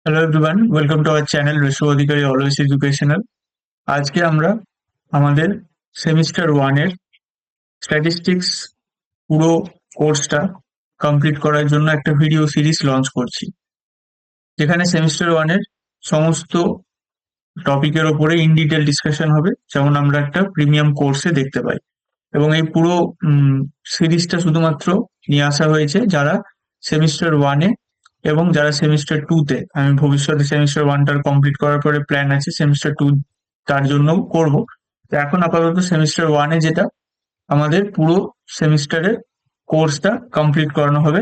Hello everyone, welcome to our channel Reshu Adhikari always educational. আজকে আমরা আমাদের সেমিস্টার ওয়ানের স্ট্যাটিস্টিক্স পুরো কোর্সটা কমপ্লিট করার জন্য একটা ভিডিও সিরিজ লঞ্চ করছি, যেখানে সেমিস্টার ওয়ানের সমস্ত টপিকের ওপরে ইন ডিটেল ডিসকাশন হবে, যেমন আমরা একটা প্রিমিয়াম কোর্সে দেখতে পাই। এবং এই পুরো সিরিজটা শুধুমাত্র নিয়ে আসা হয়েছে যারা সেমিস্টার ওয়ানে এবং যারা সেমিস্টার টুতে, আমি ভবিষ্যতে সেমিস্টার ওয়ানটার কমপ্লিট করার পরে প্ল্যান আছে সেমিস্টার টু তার জন্য করব। তো এখন আপাতত সেমিস্টার ওয়ানে যেটা আমাদের পুরো সেমিস্টারের কোর্সটা কমপ্লিট করানো হবে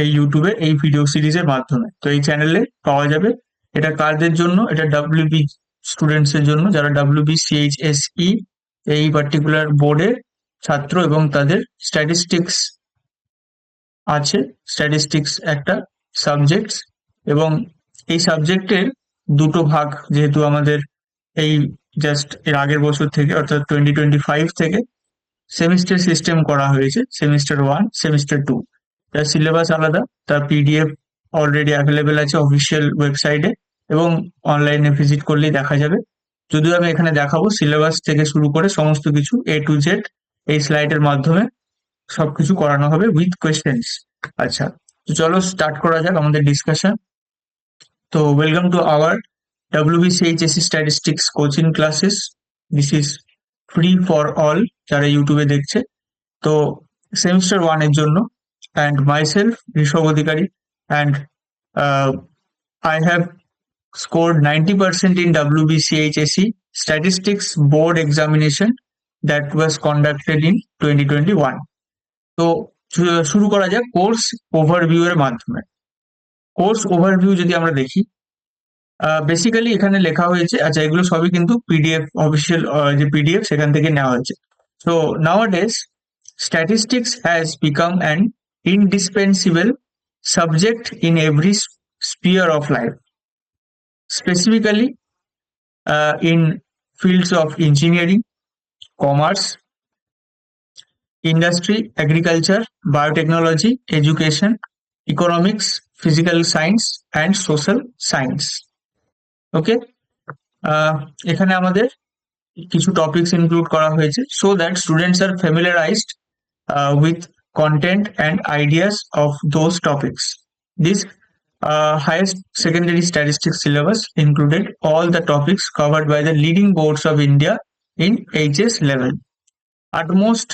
এই ইউটিউবে এই ভিডিও সিরিজের মাধ্যমে। তো এই চ্যানেলে পাওয়া যাবে। এটা কারদের জন্য? এটা ডাব্লিউবি স্টুডেন্টস এর জন্য, যারা ডাব্লিউবি সিএইচএসই এই পার্টিকুলার বোর্ডের ছাত্র এবং তাদের স্ট্যাটিস্টিক্স আছে। স্ট্যাটিস্টিক্স একটা সাবজেক্ট, এবং এই সাবজেক্টের দুটো ভাগ, যেহেতু আমাদের এই জাস্ট এর আগের বছর থেকে অর্থাৎ 2025 থেকে সেমিস্টার সিস্টেম করা হয়েছে, সেমিস্টার ওয়ান সেমিস্টার টু। তার সিলেবাস আলাদা, তার পিডিএফ অলরেডি অ্যাভেলেবেল আছে অফিসিয়াল ওয়েবসাইটে, এবং অনলাইনে ভিজিট করলেই দেখা যাবে। যদিও আমি এখানে দেখাবো সিলেবাস থেকে শুরু করে সমস্ত কিছু A to Z এই স্লাইডের মাধ্যমে সবকিছু করানো হবে উইথ কোয়েশ্চেন্স। আচ্ছা, তো চলো স্টার্ট করা যাক আমাদের ডিসকাশন। তো welcome to hour WBCHSC statistics coaching classes. This is free for all যারা ইউটিউবে দেখছে। তো সেমিস্টার ওয়ানের জন্য, and myself Rishabh Adhikari, and I have scored 90% in WBCHSE Statistics Board Examination that was conducted in 2021. তো শুরু করা যাক কোর্স ওভারভিউ এর মাধ্যমে। কোর্স ওভারভিউ যদি আমরা দেখি, বেসিক্যালি এখানে লেখা হয়েছে, আচ্ছা এগুলো সবই কিন্তু পিডিএফ অফিসিয়াল যে পিডিএফ সেখান থেকে নেওয়া হয়েছে। So নাওয়াডেজ statistics has become an indispensable subject in every sphere of life, specifically in fields of engineering, commerce, industry, agriculture, biotechnology, education, economics, physical science, and social science. Okay, এখানে আমাদের কিছু topics include করা হয়েছে so that students are familiarized with content and ideas of those topics. This highest secondary statistics syllabus included all the topics covered by the leading boards of India in HS level. Utmost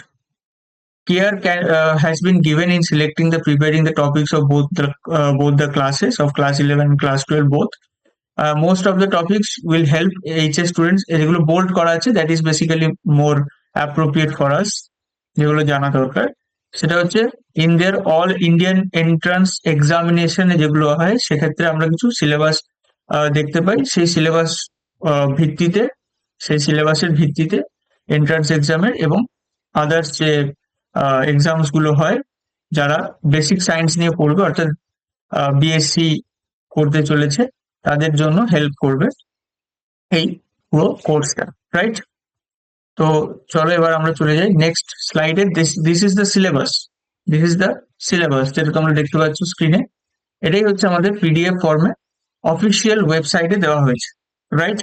care has been given in selecting the preparing the topics of both the classes of class 11 and class 12 both. Most of the topics will help HS students, যেগুলো bold করা আছে that is basically more appropriate for us, যেগুলো জানা দরকার সেটা হচ্ছে in their all Indian entrance এক্সামিনেশনে যেগুলো হয় সেক্ষেত্রে আমরা কিছু সিলেবাস দেখতে পাই। সেই সিলেবাস ভিত্তিতে, সেই সিলেবাসের ভিত্তিতে এন্ট্রান্স এক্সামের এবং আদার্স যে এক্সামস গুলো হয়, যারা বেসিক সায়েন্স নিয়ে পড়বে অর্থাৎ বিএসসি করতে চলেছে তাদের জন্য হেল্প করবে এই পুরো কোর্সটা, রাইট? তো চলো এবার আমরা চলে যাই নেক্সট স্লাইডে। This is the syllabus, this is the syllabus যেটা তোমরা দেখতে পাচ্ছ স্ক্রিনে। এটাই হচ্ছে আমাদের পিডিএফ ফর্মে অফিসিয়াল ওয়েবসাইটে দেওয়া হয়েছে, রাইট?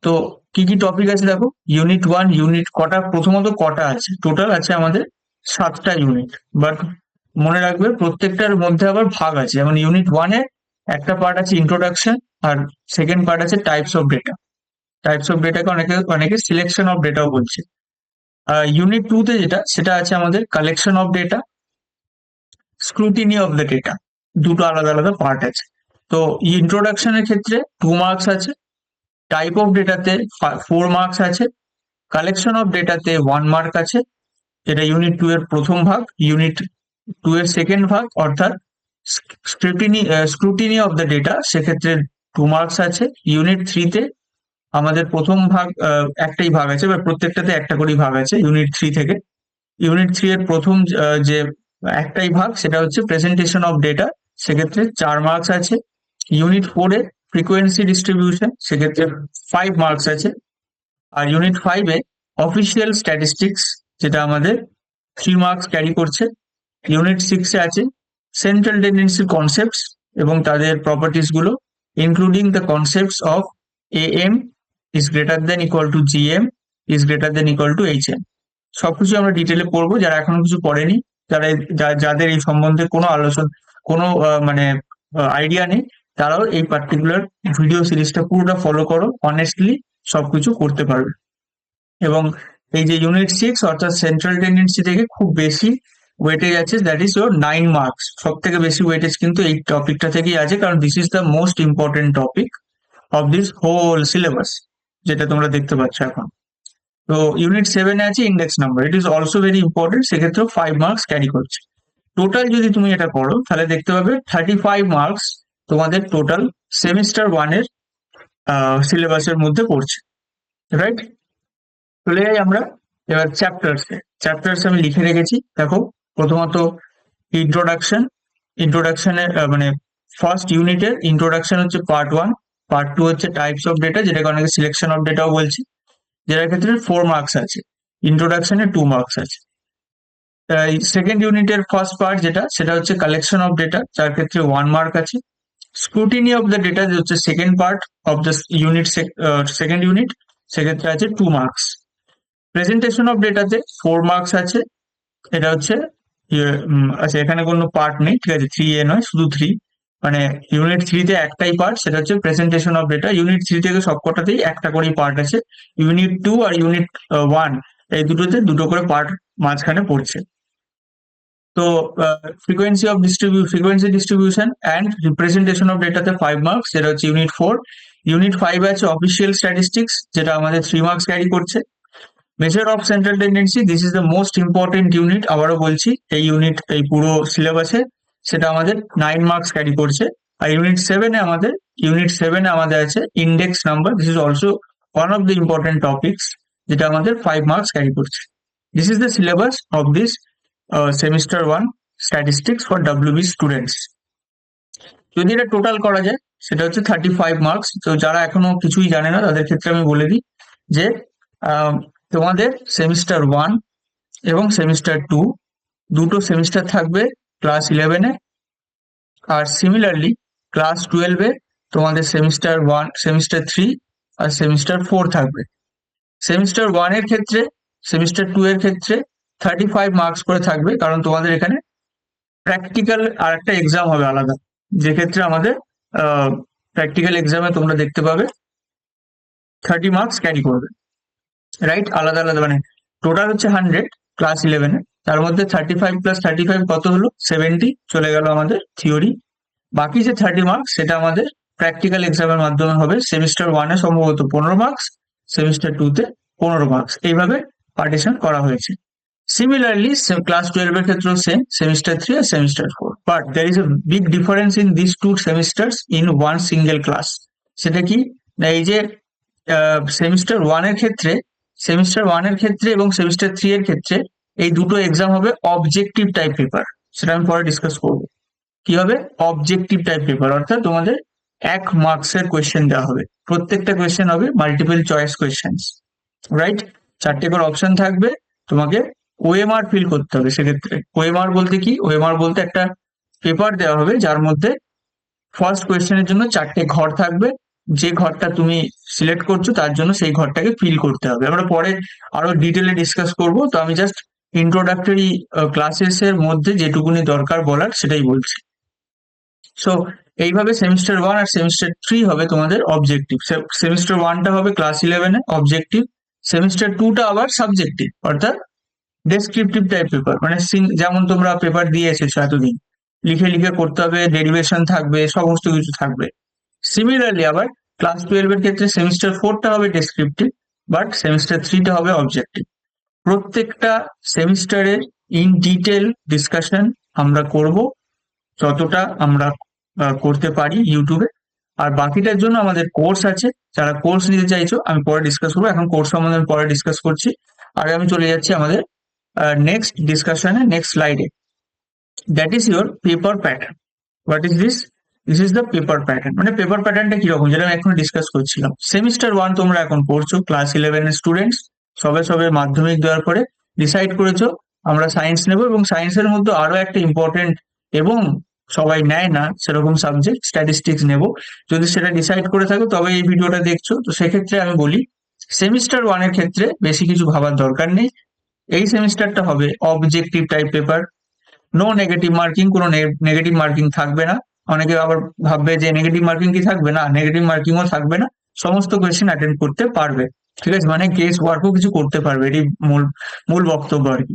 তো কি কি টপিক আছে দেখো। ইউনিট ওয়ান, ইউনিট কটা, প্রথমত কটা আছে, টোটাল আছে আমাদের 7টা ইউনিট। বাট মনে রাখবে প্রত্যেকটার মধ্যে আবার ভাগ আছে, যেমন ইউনিট ওয়ানে একটা পার্ট আছে ইন্ট্রোডাকশন, আর সেকেন্ড পার্ট আছে types of data. Types of ডেটাকে অনেকে অনেকে সিলেকশন অফ ডেটাও বলছে। ইউনিট টু তে যেটা, সেটা আছে আমাদের collection of data, scrutiny of the data. দুটো আলাদা আলাদা পার্ট আছে। তো ইন্ট্রোডাকশনের ক্ষেত্রে 2 মার্কস আছে, টাইপ অফ ডেটাতে 4 মার্কস আছে, কালেকশন অফ ডেটাতে 1 মার্ক আছে। এটা ইউনিট টু এর প্রথম ভাগ। ইউনিট টু এর সেকেন্ড ভাগ অর্থাৎ স্ক্রুটিনি অফ দ্য ডেটা, সেক্ষেত্রে 2 মার্কস আছে। ইউনিট থ্রিতে আমাদের প্রথম ভাগ, একটাই ভাগ আছে বা প্রত্যেকটাতে একটা করেই ভাগ আছে ইউনিট থ্রি থেকে। ইউনিট থ্রি এর প্রথম যে একটাই ভাগ সেটা হচ্ছে প্রেজেন্টেশন অফ ডেটা, সেক্ষেত্রে 4 মার্কস আছে। ইউনিট ফোরে ফ্রিকোয়েন্সি ডিস্ট্রিবিউশন, সেক্ষেত্রে 5 মার্কস আছে। আর ইউনিট ফাইভে অফিসিয়াল স্ট্যাটিস্টিক্স, যেটা আমাদের 3 মার্কস ক্যারি করছে। ইউনিট সিক্সে আছে সেন্ট্রাল টেন্ডেন্সি কনসেপ্টস এবং তাদের প্রপার্টিস গুলো। including the concepts of am is greater than equal to gm is greater than equal to hm. সবকিছু আমরা ডিটেলে পড়বো, যারা এখনো কিছু পড়েনি, যাদের এই সম্বন্ধে কোনো আলোচনা, কোনো মানে আইডিয়া নেই, তারাও এই পার্টিকুলার ভিডিও সিরিজটা পুরোটা ফলো করো, অনেস্টলি সবকিছু করতে পারবে। এবং এই যে ইউনিট 6 অর্থাৎ সেন্ট্রাল টেন্ডেন্সি থেকে খুব বেশি ওয়েটেজ আছে, দ্যাট ইজ ইউর 9 মার্কস। সব থেকে বেশি ওয়েটেজ কিন্তু এই টপিকটা থেকেই আছে, কারণ this is the most important topic of this whole syllabus, যেটা তোমরা দেখতে পাচ্ছ এখন। তো ইউনিট 7 এ আছে index number, it is also very important, সেক্ষেত্রেও 5 মার্কস ক্যারি করছে। টোটাল যদি তুমি এটা করো তাহলে দেখতে পাবে 35 মার্কস তোমাদের টোটাল সেমিস্টার 1 এর সিলেবাসের মধ্যে পড়ছে, রাইট? চলে যাই আমরা এবার চ্যাপ্টার্স আমি লিখে রেখেছি। দেখো, প্রথমত ইন্ট্রোডাকশনের মানে ফার্স্ট ইউনিটের ইন্ট্রোডাকশন হচ্ছে পার্ট 1, পার্ট 2 হচ্ছে টাইপস অফ ডেটা, যেটাকে অনেকে সিলেকশন অফ ডেটাও বলছি, যেটার ক্ষেত্রে 4 মার্কস আছে, ইন্ট্রোডাকশনে 2 মার্কস আছে। সেকেন্ড ইউনিটের ফার্স্ট পার্ট সেটা হচ্ছে কালেকশন অফ ডেটা, যার ক্ষেত্রে 1 মার্ক আছে। স্ক্রুটিনি অফ দ্য ডেটা হচ্ছে second part of the second unit, সেক্ষেত্রে আছে 2 মার্কস। প্রেজেন্টেশন অফ ডেটাতে 4 মার্কস আছে, এটা হচ্ছে আচ্ছা এখানে কোনো পার্ট নেই, ঠিক আছে, 3A নয়, শুধু 3, মানে ইউনিট 3 তে একটাই পার্ট, সেটা হচ্ছে প্রেজেন্টেশন অফ ডেটা। ইউনিট 3 থেকে সবকটাতেই একটা করেই পার্ট আছে। ইউনিট 2 আর ইউনিট 1 এই দুটোতে দুটো করে পার্ট মাঝখানে পড়ছে। তো frequency distribution and representation of ডেটাতে 5 মার্কস, যেটা হচ্ছে ইউনিট 4। ইউনিট 5 আছে অফিসিয়াল স্ট্যাটিস্টিক্স, যেটা আমাদের 3 মার্কস ক্যারি করছে। Measure of central tendency, this is the most important unit, আবারও বলছি, এই ইউনিট এই পুরো সিলেবাসে সেটা আমাদের 9 মার্কস ক্যারি করছে। আর ইউনিট 7 এ আমাদের আছে index number, this is also one of the important topics, যেটা আমাদের 5 মার্কস ক্যারি করছে। This is the syllabus of this semester 1 statistics for WB students. যদি এটা টোটাল করা যায় সেটা হচ্ছে 35 মার্কস। তো যারা এখনো কিছুই জানে না তাদের ক্ষেত্রে আমি বলে দিই যে তোমাদের সেমিস্টার 1 এবং সেমিস্টার 2 দুটো সেমিস্টার থাকবে ক্লাস 11 এ, আর সিমিলারলি ক্লাস 12 এ তোমাদের সেমিস্টার 1, সেমিস্টার 3 আর সেমিস্টার 4 থাকবে। সেমিস্টার 1 এর ক্ষেত্রে, সেমিস্টার 2 এর ক্ষেত্রে 35 মার্কস করে থাকবে, কারণ তোমাদের এখানে প্র্যাকটিক্যাল আর একটা এক্সাম হবে আলাদা, যে ক্ষেত্রে আমাদের প্র্যাকটিক্যাল এক্সামে তোমরা দেখতে পাবে 30 মার্কস ক্যারি করবে, রাইট? আলাদা আলাদা, মানে টোটাল হচ্ছে 100 ক্লাস 11 এ, তার মধ্যে 35 প্লাস 35 কত হলো? 70 চলে গেল আমাদের থিওরি। বাকি যে 30 মার্কস সেটা আমাদের প্র্যাকটিক্যাল এক্সামের মাধ্যমে হবে। সেমিস্টার 1 এ সম্ভবত 15 মার্কস, সেমিস্টার 2 তে 15 মার্কস, এইভাবে পার্টিশন করা হয়েছে। Similarly, class 12 এর ক্ষেত্রেও সেম, সেমিস্টার 3 আর semester 4, but there is a big difference in these two semesters in one single class. সেটা কি না, এই যে সেমিস্টার 1 এর ক্ষেত্রে এবং সেমিস্টার 3 এর ক্ষেত্রে এই দুটো এক্সাম হবে অবজেক্টিভ টাইপ পেপার, সেটা আমি পরে ডিসকাস করব। কি হবে? অবজেক্টিভ টাইপ পেপার, অর্থাৎ তোমাদের 1 মার্কসের কোয়েশ্চেন দেওয়া হবে, প্রত্যেকটা কোয়েশ্চেন হবে মাল্টিপল চয়েস কোয়েশ্চেন্স, রাইট? 4টে করে অপশন থাকবে, তোমাকে ওএমআর ফিল করতে হবে। সেক্ষেত্রে ওএমআর বলতে কি? ওএমআর বলতে একটা পেপার দেওয়া হবে যার মধ্যে ফার্স্ট কোয়েশ্চেনের জন্য 4টে ঘর থাকবে, যে ঘরটা তুমি সিলেক্ট করছো তার জন্য সেই ঘরটাকে ফিল করতে হবে। আমরা পরে আরো ডিটেলে ডিসকাস করব, তো আমি জাস্ট ইন্ট্রোডাক্টরি ক্লাসেস এর মধ্যে যেটুকুনি দরকার বলার সেটাই বলছি। সো এইভাবে সেমিস্টার 1 আর সেমিস্টার 3 হবে তোমাদের অবজেক্টিভ। সেমিস্টার 1টা হবে ক্লাস 11 এ অবজেক্টিভ, সেমিস্টার 2টা আবার সাবজেক্টিভ, অর্থাৎ ডেসক্রিপটিভ টাইপ পেপার, মানে যেমন তোমরা পেপার দিয়ে এসেছো এতদিন, লিখে লিখে করতে হবে, ডেরিভেশন থাকবে, সমস্ত কিছু থাকবে। সিমিলারলি আবার ক্লাস 12 এর ক্ষেত্রে সেমিস্টার 4টা হবে ডেসক্রিপটিভ, বাট সেমিস্টার 3টা হবে অবজেক্টিভ। প্রত্যেকটা সেমিস্টারের ইন ডিটেল ডিসকাশন আমরা করব, যতটা আমরা করতে পারি ইউটিউবে। আর বাকিটার জন্য আমাদের কোর্স আছে, যারা কোর্স নিতে চাইছো আমি পরে ডিসকাস করবো, এখন কোর্স সম্বন্ধে পরে ডিসকাস করছি। আগে আমি চলে যাচ্ছি আমাদের নেক্সট ডিসকাশনে, নেক্সট স্লাইডে। That is your paper pattern. What is this? This is the paper pattern. মানে পেপার প্যাটার্নটা কিরকম, যেটা আমি এখন ডিসকাস করছিলাম। সেমিস্টার 1 তোমরা এখন পড়ছো, ক্লাস 11 এর স্টুডেন্টস, সবে মাধ্যমিক দেওয়ার পরে ডিসাইড করেছো আমরা সায়েন্স নেব, এবং সায়েন্সের মধ্যে আরো একটা ইম্পর্টেন্ট এবং সবাই নেয় না সেরকম সাবজেক্ট, স্ট্যাটিস্টিক্স নেব। যদি সেটা ডিসাইড করে থাকো তবে এই ভিডিওটা দেখছো। তো সেক্ষেত্রে আমি বলি, সেমিস্টার ওয়ানের ক্ষেত্রে বেশি কিছু ভাবার দরকার নেই। এই সেমিস্টারটা হবে objective type paper, no negative marking, কোনো নেগেটিভ মার্কিং থাকবে না। অনেকে আবার ভাববে যে নেগেটিভ মার্কিং কি থাকবে না, নেগেটিভ মার্কিংও থাকবে না, সমস্ত কোয়েশ্চেন অ্যাটেন্ড করতে পারবে। ঠিক আছে, মানে গেস ওয়ার্কও কিছু করতে পারবে, এটি মূল মূল বক্তব্য আর কি।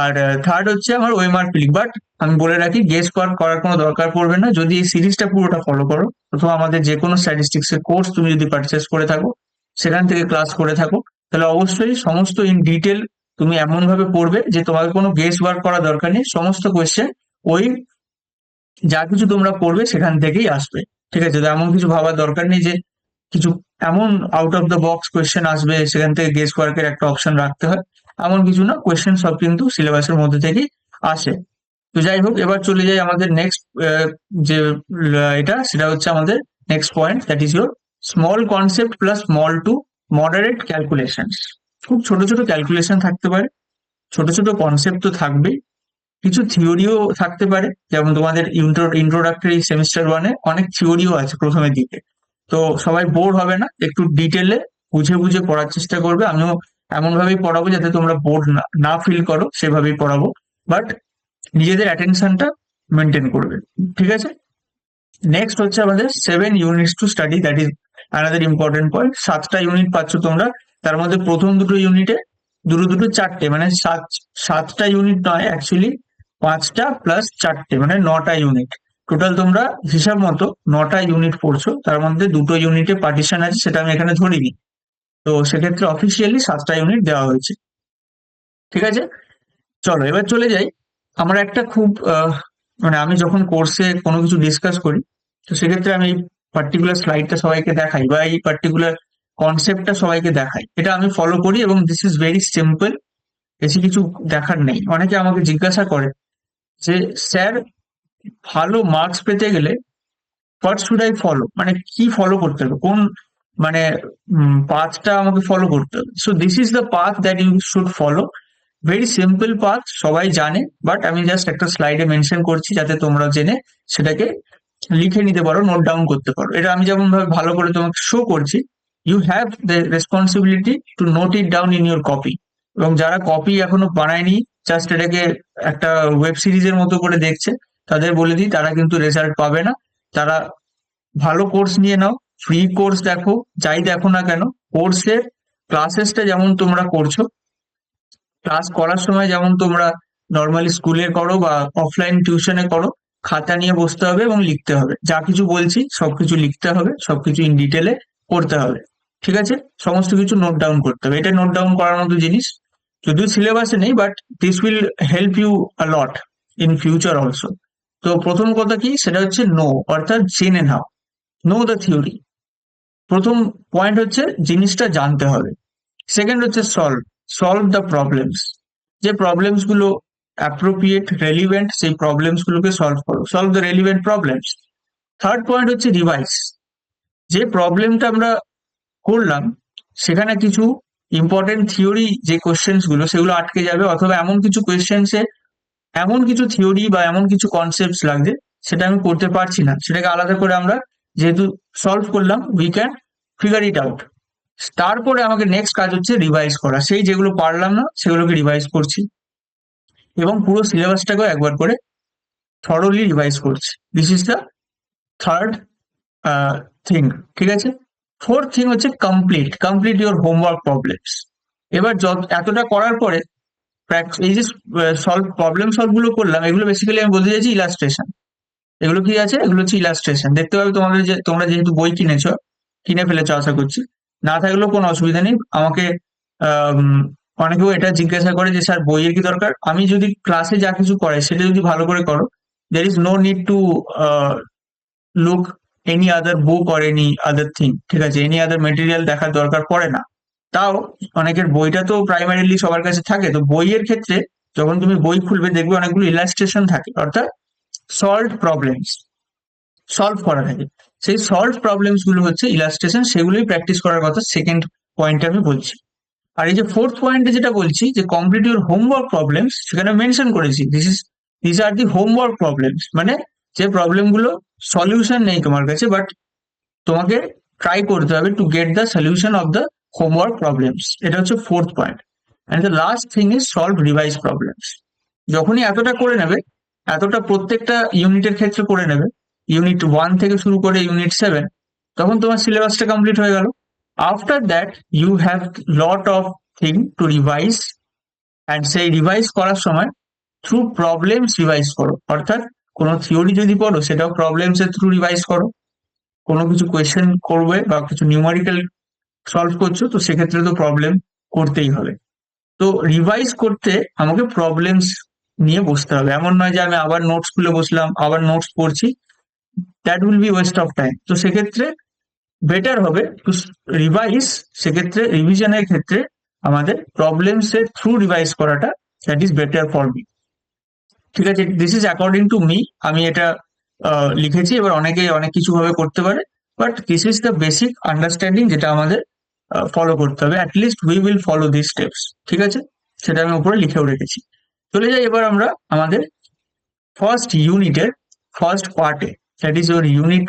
আর থার্ড হচ্ছে আমার ওয়েমার ফিলিং, বাট আমি বলে রাখি গেস ওয়ার্ক করার কোনো দরকার পড়বে না যদি এই সিরিজটা পুরোটা ফলো করো। প্রথম আমাদের যে কোনো স্ট্যাটিস্টিক্স এর কোর্স তুমি যদি পারচেস করে থাকো, সেখান থেকে ক্লাস করে থাকো, তাহলে অবশ্যই সমস্ত ইন ডিটেল তুমি এমন ভাবে পড়বে যে তোমাকে কোনো গেস ওয়ার্ক করা দরকার নেই, সমস্ত কোয়েশ্চেন ওই যা কিছু তোমরা পড়বে সেখান থেকেই আসবে। ঠিক আছে, তো এমন কিছু ভাবার দরকার নেই যে কিছু এমন out of the box question আসবে সেখান থেকে গেস ওয়ার্কের একটা অপশন রাখতে হয়, এমন কিছু না, কোয়েশ্চেন সব কিন্তু সিলেবাসের মধ্যে থেকেই আসে। তো যাই হোক, এবার চলে যাই আমাদের নেক্সট যে এটা সেটা হচ্ছে আমাদের next point, that is your small concept plus small to moderate calculation. খুব ছোট ছোট ক্যালকুলেশন থাকতে পারে, ছোট ছোট কনসেপ্ট তো থাকবেই, কিছু থিওরিও থাকতে পারে। যেমন তোমাদের ইন্ট্রোডাক্টরি সেমিস্টার ওয়ানে অনেক থিওরিও আছে প্রথমের দিকে। তো সবাই বোর হবে না, একটু ডিটেলে বুঝে বুঝে পড়ার চেষ্টা করবে। আমিও এমন ভাবেই পড়াবো যাতে তোমরা বোর না ফিল করো, সেভাবেই পড়াবো। বাট নিজেদের অ্যাটেনশনটা মেনটেন করবে। ঠিক আছে, নেক্সট হচ্ছে আমাদের 7 units to study, that is another important point. 7টা ইউনিট পাচ্ছ তোমরা, তার মধ্যে প্রথম দুটো ইউনিটে দুটো দুটো চারটে, মানে 7টা ইউনিট নয় অ্যাকচুয়ালি, 5টা প্লাস 4টে মানে 9টা ইউনিট। টোটাল তোমরা হিসাব মতো 9টা ইউনিট পড়ছো, তার মধ্যে দুটো ইউনিটে পার্টিশন আছে, সেটা আমি এখানে ধরিনি। তো সেক্ষেত্রে অফিসিয়ালি 7টা ইউনিট দেওয়া হয়েছে। ঠিক আছে, চলো এবার চলে যাই। আমরা একটা খুব মানে আমি যখন কোর্সে কোনো কিছু ডিসকাস করি, তো সেক্ষেত্রে আমি এই পার্টিকুলার স্লাইডটা সবাইকে দেখাই বা এই পার্টিকুলার কনসেপ্টটা সবাইকে দেখাই, এটা আমি ফলো করি এবং দিস ইজ ভেরি সিম্পল, বেশি কিছু দেখার নেই। অনেকে আমাকে জিজ্ঞাসা করে যে স্যার, ভালো মার্কস পেতে গেলে হোয়াট শুড আই ফলো, মানে কি ফলো করতে হবে, কোন মানে পাথটা আমাকে ফলো করতে হবে। So this is the path that you should follow, very simple path, সবাই জানে, বাট আমি জাস্ট একটা স্লাইডে মেনশন করছি যাতে তোমরা জেনে সেটাকে লিখে নিতে পারো, নোট ডাউন করতে পারো। এটা আমি যেমন ভাবে ভালো করে তোমাকে শো করছি, you have the responsibility to note it down in your copy. এবং যারা কপি এখনো বানায়নি, জাস্ট এটাকে একটা ওয়েব সিরিজের মতো করে দেখছে, তাদের বলে দিই তারা কিন্তু রেজাল্ট পাবে না। তারা ভালো কোর্স নিয়ে নাও, ফ্রি কোর্স দেখো, যাই দেখো না কেন, কোর্সের ক্লাসেসটা যেমন তোমরা করছো, ক্লাস করার সময় যেমন তোমরা নর্মালি স্কুলে করো বা অফলাইন টিউশনে করো, খাতা নিয়ে বসতে হবে এবং লিখতে হবে, যা কিছু বলছি সবকিছু লিখতে হবে, সবকিছু ইন ডিটেলে করতে হবে। ঠিক আছে, সমস্ত কিছু নোট ডাউন করতে হবে, এটা নোট ডাউন করার মতো জিনিস, যদিও সিলেবাসে নেই, but this will help you a lot in future also. তো প্রথম কথা কি, সেটা হচ্ছে নো, অর্থাৎ জেনে নাও, নো দ্য থিওরি। প্রথম পয়েন্ট হচ্ছে জিনিসটা জানতে হবে। সেকেন্ড হচ্ছে সলভ, সলভ দ্য প্রবলেমস, যে প্রবলেমস গুলো অ্যাপ্রোপ্রিয়েট রেলিভেন্ট, সেই প্রবলেমস গুলোকে সলভ করো, solve the relevant problems. Third point হচ্ছে রিভাইজ, যে প্রবলেমটা আমরা করলাম সেখানে কিছু ইম্পর্টেন্ট থিওরি যে কোয়েশ্চেন্স গুলো সেগুলো আটকে যাবে, অথবা এমন কিছু কোয়েশ্চেন্সে এমন কিছু থিওরি বা এমন কিছু কনসেপ্ট লাগবে সেটা আমি করতে পারছি না, সেটাকে আলাদা করে আমরা যেহেতু সলভ করলাম, we can figure it out. তারপরে আমাকে নেক্সট কাজ হচ্ছে রিভাইজ করা, সেই যেগুলো পারলাম না সেগুলোকে রিভাইজ করছি এবং পুরো সিলেবাসটাকেও একবার করে থরলি রিভাইজ করছি। This is the third thing. ঠিক আছে, ফোর্থ থিং হচ্ছে complete, complete your homework problems. এবার এতটা করার পরে এই যে প্রবলেম সলভ গুলো করলাম, এগুলো বেসিক্যালি আমি বলতে চাইছি ইলাস্ট্রেশন। এগুলো কি আছে, এগুলো হচ্ছে ইলাস্ট্রেশন। দেখতে পাবে তোমাদের, যে তোমরা যেহেতু বই কিনেছো, কিনে ফেলেছো আশা করছি, না থাকলেও কোনো অসুবিধা নেই। আমাকে অনেকেও এটা জিজ্ঞাসা করে যে স্যার বইয়ের কি দরকার, আমি যদি ক্লাসে যা কিছু করাই সেটা যদি ভালো করে করো, there is no need to look any other book or any other thing. ঠিক আছে, এনি আদার মেটেরিয়াল দেখার দরকার পড়ে না। তাও অনেকের বইটা তো প্রাইমারিলি সবার কাছে থাকে, তো বইয়ের ক্ষেত্রে যখন তুমি বই খুলবে দেখবে অনেকগুলো ইলাস্ট্রেশন থাকে, অর্থাৎ সলভ প্রবলেমস, সলভ করা থাকে। সেই সলভ প্রবলেমস গুলো হচ্ছে ইলাস্ট্রেশন, সেগুলোই প্র্যাকটিস করার কথা সেকেন্ড পয়েন্টে আমি বলছি। আর এই যে ফোর্থ পয়েন্টে যেটা বলছি যে কমপ্লিট ইউর হোমওয়ার্ক প্রবলেমস, সেখানে মেনশন করেছি this are the homework problems, মানে যে প্রবলেমগুলো সলিউশন নেই তোমার কাছে, বাট তোমাকে ট্রাই করতে হবে to get the solution of the homework problems. এটা হচ্ছে fourth point. And the last thing is solve revise problems. যখনই এতটা করে নেবে, এতটা প্রত্যেকটা ইউনিটের ক্ষেত্রে করে নেবে, ইউনিট 1 থেকে শুরু করে ইউনিট 7, তখন তোমার সিলেবাসটা কমপ্লিট হয়ে গেল। After that you have lot of thing to revise, and সেই রিভাইজ করার সময় থ্রু প্রবলেমস রিভাইজ করো। অর্থাৎ কোনো থিওরি যদি পড়ো সেটাও প্রবলেমস এর থ্রু রিভাইজ করো। কোনো কিছু কোয়েশ্চেন করবে বা কিছু নিউমারিক্যাল সলভ করছো, তো সেক্ষেত্রে তো প্রবলেম করতেই হবে। তো রিভাইজ করতে আমাকে প্রবলেমস নিয়ে বসতে হবে। এমন নয় যে আমি আবার নোটস খুলে বসলাম, আবার নোটস পড়ছি, that will be West of time. তো সেক্ষেত্রে বেটার হবে টু রিভাইজ। সেক্ষেত্রে রিভিশনের ক্ষেত্রে আমাদের প্রবলেমস এর থ্রু রিভাইজ করাটা that is better for me. ঠিক আছে, this is according to me, আমি এটা লিখেছি। এবার অনেকে অনেক কিছু ভাবে করতে পারে, but this is the basic understanding যেটা আমাদের ফলো করতে হবে। At least we will follow this steps. ঠিক আছে, সেটা আমি উপরে লিখেও রেখেছি। চলে যাই এবার আমরা আমাদের ফার্স্ট ইউনিটের ফার্স্ট পার্টে, that is your unit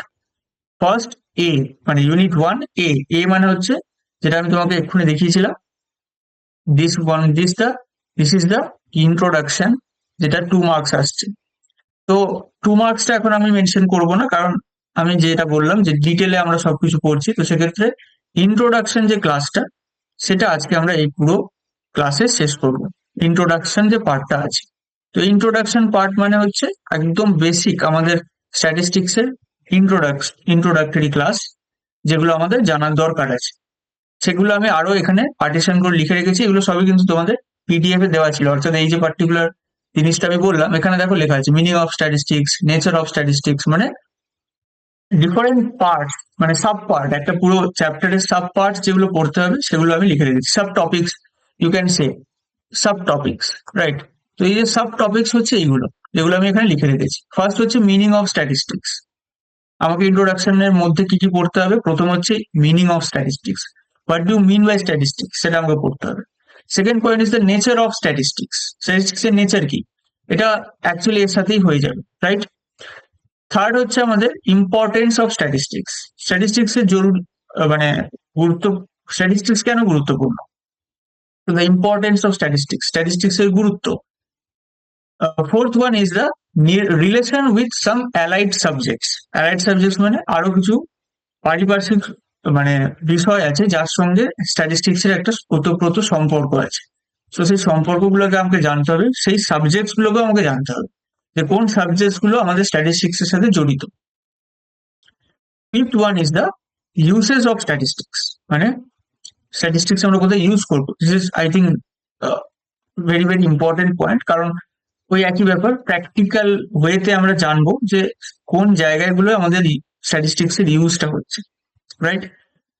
first এ, মানে ইউনিট 1 এ। এ মানে হচ্ছে যেটা আমি তোমাকে এক্ষুনি দেখিয়েছিলাম, দিস ইজ দ্য ইন্ট্রোডাকশন, যেটা 2 মার্কস আসছে। তো 2 মার্কসটা এখন আমি মেনশন করব না, কারণ আমি যেটা বললাম যে ডিটেলে আমরা সবকিছু পড়ছি। তো সেক্ষেত্রে ইন্ট্রোডাকশন যে ক্লাসটা, সেটা আজকে আমরা এই পুরো ক্লাসে শেষ করব। ইন্ট্রোডাকশন যে পার্টটা আছে, তো ইন্ট্রোডাকশন পার্ট মানে হচ্ছে একদম বেসিক আমাদের স্ট্যাটিস্টিক্স এর ইন্ট্রোডাক্টরি ক্লাস, যেগুলো আমাদের জানার দরকার আছে। সেগুলো আমি আরো এখানে পার্টিশন করে লিখে রেখেছি। এগুলো সবই কিন্তু তোমাদের পিডিএফ এ দেওয়া ছিল। অর্থাৎ এই যে পার্টিকুলার জিনিসটা আমি বললাম, এখানে দেখো লেখা আছে meaning of statistics, nature of statistics, মানে ডিফারেন্ট পার্ট, মানে সাব পার্ট, একটা পুরো চ্যাপ্টারের সাব পার্ট যেগুলো পড়তে হবে সেগুলো আমি লিখে রেখেছি। Sub topics, you can say sub topics, right? তো এই যে সাব টপিক্স হচ্ছে এইগুলো, যেগুলো আমি এখানে লিখে রেখেছি। ফার্স্ট হচ্ছে মিনিং অফ স্ট্যাটিস্টিক্স। আমাকে ইন্ট্রোডাকশনের মধ্যে কি কি পড়তে হবে? প্রথম হচ্ছে meaning of statistics, what do mean by statistics, সেটা আমাকে পড়তে হবে। Second point is the nature of statistics, statistics এর নেচার কি, এটা অ্যাকচুয়ালি এর সাথেই হয়ে যাবে, রাইট? থার্ড হচ্ছে আমাদের ইম্পর্টেন্স অফ স্ট্যাটিস্টিক্স, স্ট্যাটিস্টিক্স এর জরুরি মানে গুরুত্ব, স্ট্যাটিস্টিক্স কেন গুরুত্বপূর্ণ, তো the importance of statistics, statistics এর গুরুত্ব। Fourth one is the relation with some allied subjects. Allied subjects মানে আরো কিছু পারিপার্শ্বিক মানে বিষয় আছে যার সঙ্গে স্ট্যাটিস্টিক্স এর একটা ওতপ্রোত সম্পর্ক আছে। তো সেই সম্পর্কগুলোকে আমাকে জানতে হবে, সেই সাবজেক্টস গুলোকে আমাকে জানতে হবে যে কোন সাবজেক্টস গুলো আমাদের স্ট্যাটিস্টিক্স এর সাথে জড়িত। Fifth one is the usage of statistics, মানে স্ট্যাটিস্টিক্স আমরা কোথায় ইউজ করবো। This is I think very very important point, কারণ ওই একই ব্যাপার, প্র্যাকটিক্যাল ওয়েতে আমরা জানবো যে কোন জায়গাগুলো আমাদের স্ট্যাটিস্টিক্স এর ইউজটা হচ্ছে, right?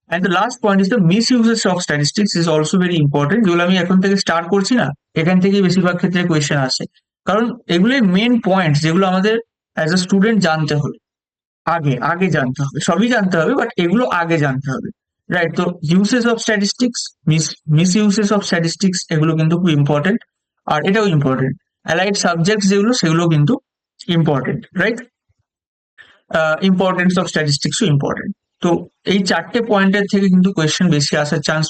And the last point is the miss uses of statistics is also very important, যেগুলো আমি এখন থেকে স্টার্ট করছি না, এখান থেকেই বেশিরভাগ ক্ষেত্রে কোয়েশ্চেন আসে। কারণ এগুলোই মেন পয়েন্ট যেগুলো আমাদের অ্যাজ এ স্টুডেন্ট জানতে হবে, আগে আগে জানতে হবে। সবই জানতে হবে, বাট এগুলো আগে জানতে হবে, রাইট? তো uses of statistics, miss uses of statistics, এগুলো কিন্তু খুব ইম্পর্টেন্ট। আর এটাও ইম্পর্টেন্ট, অ্যালাইড সাবজেক্ট যেগুলো সেগুলো কিন্তু ইম্পর্টেন্ট, রাইট? ইম্পর্টেন্স অফ স্ট্যাটিস্টিক্সও ইম্পর্টেন্ট। তো এই 4টে পয়েন্টের থেকে কিন্তু কোয়েশ্চেন বেশি আসার চান্স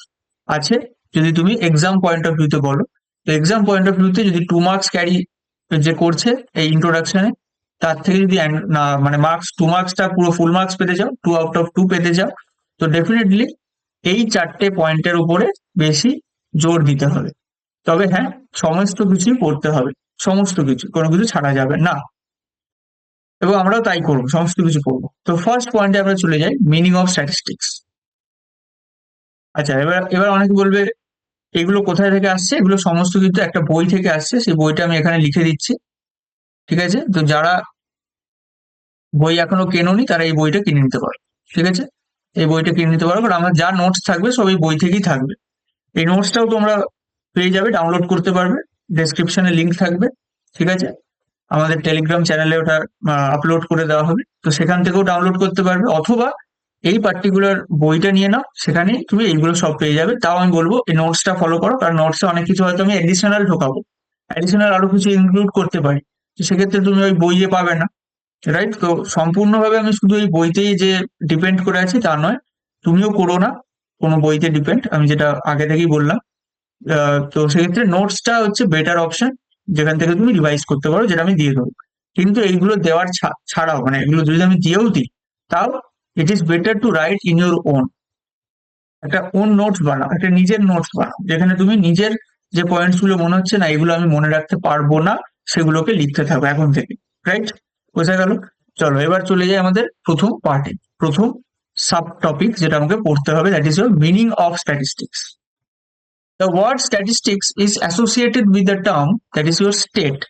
আছে যদি তুমি এক্সাম পয়েন্ট অফ ভিউতে বলো। তো এক্সাম পয়েন্ট অফ ভিউতে যদি 2 মার্কস ক্যারি যে করছে এই ইন্ট্রোডাকশনে, তার থেকে যদি না মানে মার্কস 2 মার্কসটা পুরো ফুল মার্কস পেতে চাও, 2 আউট অফ 2 পেতে চাও, তো ডেফিনেটলি এই 4টে পয়েন্টের উপরে বেশি জোর দিতে হবে। তবে হ্যাঁ, সমস্ত কিছুই পড়তে হবে, সমস্ত কিছু, কোনো কিছু ছাড়া যাবে না, এবং আমরাও তাই করবো, সমস্ত কিছু পড়বো। তো ফার্স্ট পয়েন্টে আমরা চলে যাই, মিনিং অফ স্ট্যাটিস্টিক্স। আচ্ছা, এবার এবার অনেকে বলবে এগুলো কোথায় থেকে আসছে, এগুলো সমস্ত কিন্তু একটা বই থেকে আসছে, সেই বইটা আমি এখানে লিখে দিচ্ছি। ঠিক আছে, তো যারা বই এখনো কেনোনি তারা এই বইটা কিনে নিতে পারো। ঠিক আছে, এই বইটা কিনে নিতে পারো, কারণ আমার যা নোটস থাকবে সব এই বই থেকেই থাকবে। এই নোটসটাও তোমরা পেয়ে যাবে, ডাউনলোড করতে পারবে, ডেসক্রিপশনে লিঙ্ক থাকবে। ঠিক আছে, আমাদের টেলিগ্রাম চ্যানেলে ওটা আপলোড করে দেওয়া হবে, তো সেখান থেকেও ডাউনলোড করতে পারবে, অথবা এই পার্টিকুলার বইটা নিয়ে নাও, সেখানে তুমি এইগুলো সব পেয়ে যাবে। তাও আমি বলবো এই নোটসটা ফলো করো, কারণ নোটসে অনেক কিছু হয়তো আমি এডিশনাল ঢোকাবো, এডিশনাল আরো কিছু ইনক্লুড করতে পারি, তো সেক্ষেত্রে তুমি ওই বইয়ে পাবে না। রাইট? তো সম্পূর্ণভাবে আমি শুধু এই বইতেই যে ডিপেন্ড করে আছি তা নয়, তুমিও করো না কোনো বইতে ডিপেন্ড, আমি যেটা আগে থেকেই বললাম। তো সেক্ষেত্রে নোটসটা হচ্ছে বেটার অপশন, যেখান থেকে তুমি রিভাইজ করতে পারো, যেটা আমি দিয়ে দেবো। কিন্তু এইগুলো দেওয়ার ছাড়াও, মানে এগুলো যদি আমি দিয়েও দিই, তাও it is better to right in your own. একটা ওন নোটস বানাও, একটা নিজের নোটস বানাও, যেখানে তুমি নিজের যে পয়েন্টস গুলো মনে হচ্ছে না এগুলো আমি মনে রাখতে পারবো না, সেগুলোকে লিখতে থাকো এখন থেকে। রাইট? বোঝা গেল? চলো এবার চলে যাই আমাদের প্রথম পার্টে। প্রথম সাব টপিক যেটা আমাকে পড়তে হবে, that is your meaning of statistics. The word statistics is associated with the term, that is your state,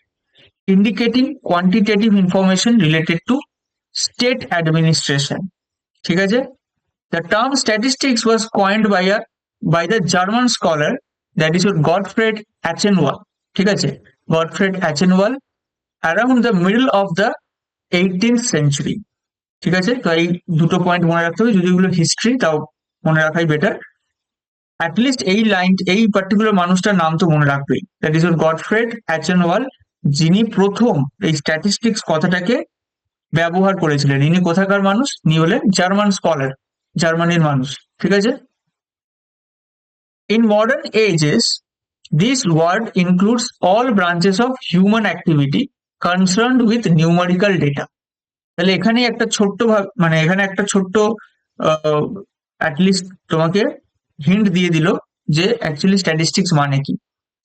indicating quantitative information related to state administration. ঠিক আছে? The term statistics was coined by the German scholar, that is your Gottfried Achenwall. ঠিক আছে? Gottfried Achenwall around the middle of the 18th century. ঠিক আছে? তো এই দুটো point মনে রাখতে হবে, যদি এগুলো হিস্ট্রি তাও মনে রাখাই বেটার। অ্যাটলিস্ট এই লাইন, এই পার্টিকুলার মানুষটার নাম তো মনে রাখবেই, দ্যাট ইজ গডফ্রেড অ্যাচেনওয়াল, যিনি প্রথম এই স্ট্যাটিস্টিক্স কথাটাকে ব্যবহার করেছিলেন। ইনি কোথাকার মানুষ? ইনি হলেন জার্মান স্কলার, জার্মানির মানুষ। ঠিক আছে? In modern ages this word includes all branches of human activity concerned with numerical data. তাহলে এখানে একটা ছোট্ট মানে এখানে একটা ছোট্ট অ্যাটলিস্ট তোমাকে হিন্ট দিয়ে দিল যে অ্যাকচুয়ালি স্ট্যাটিস্টিক্স মানে কি।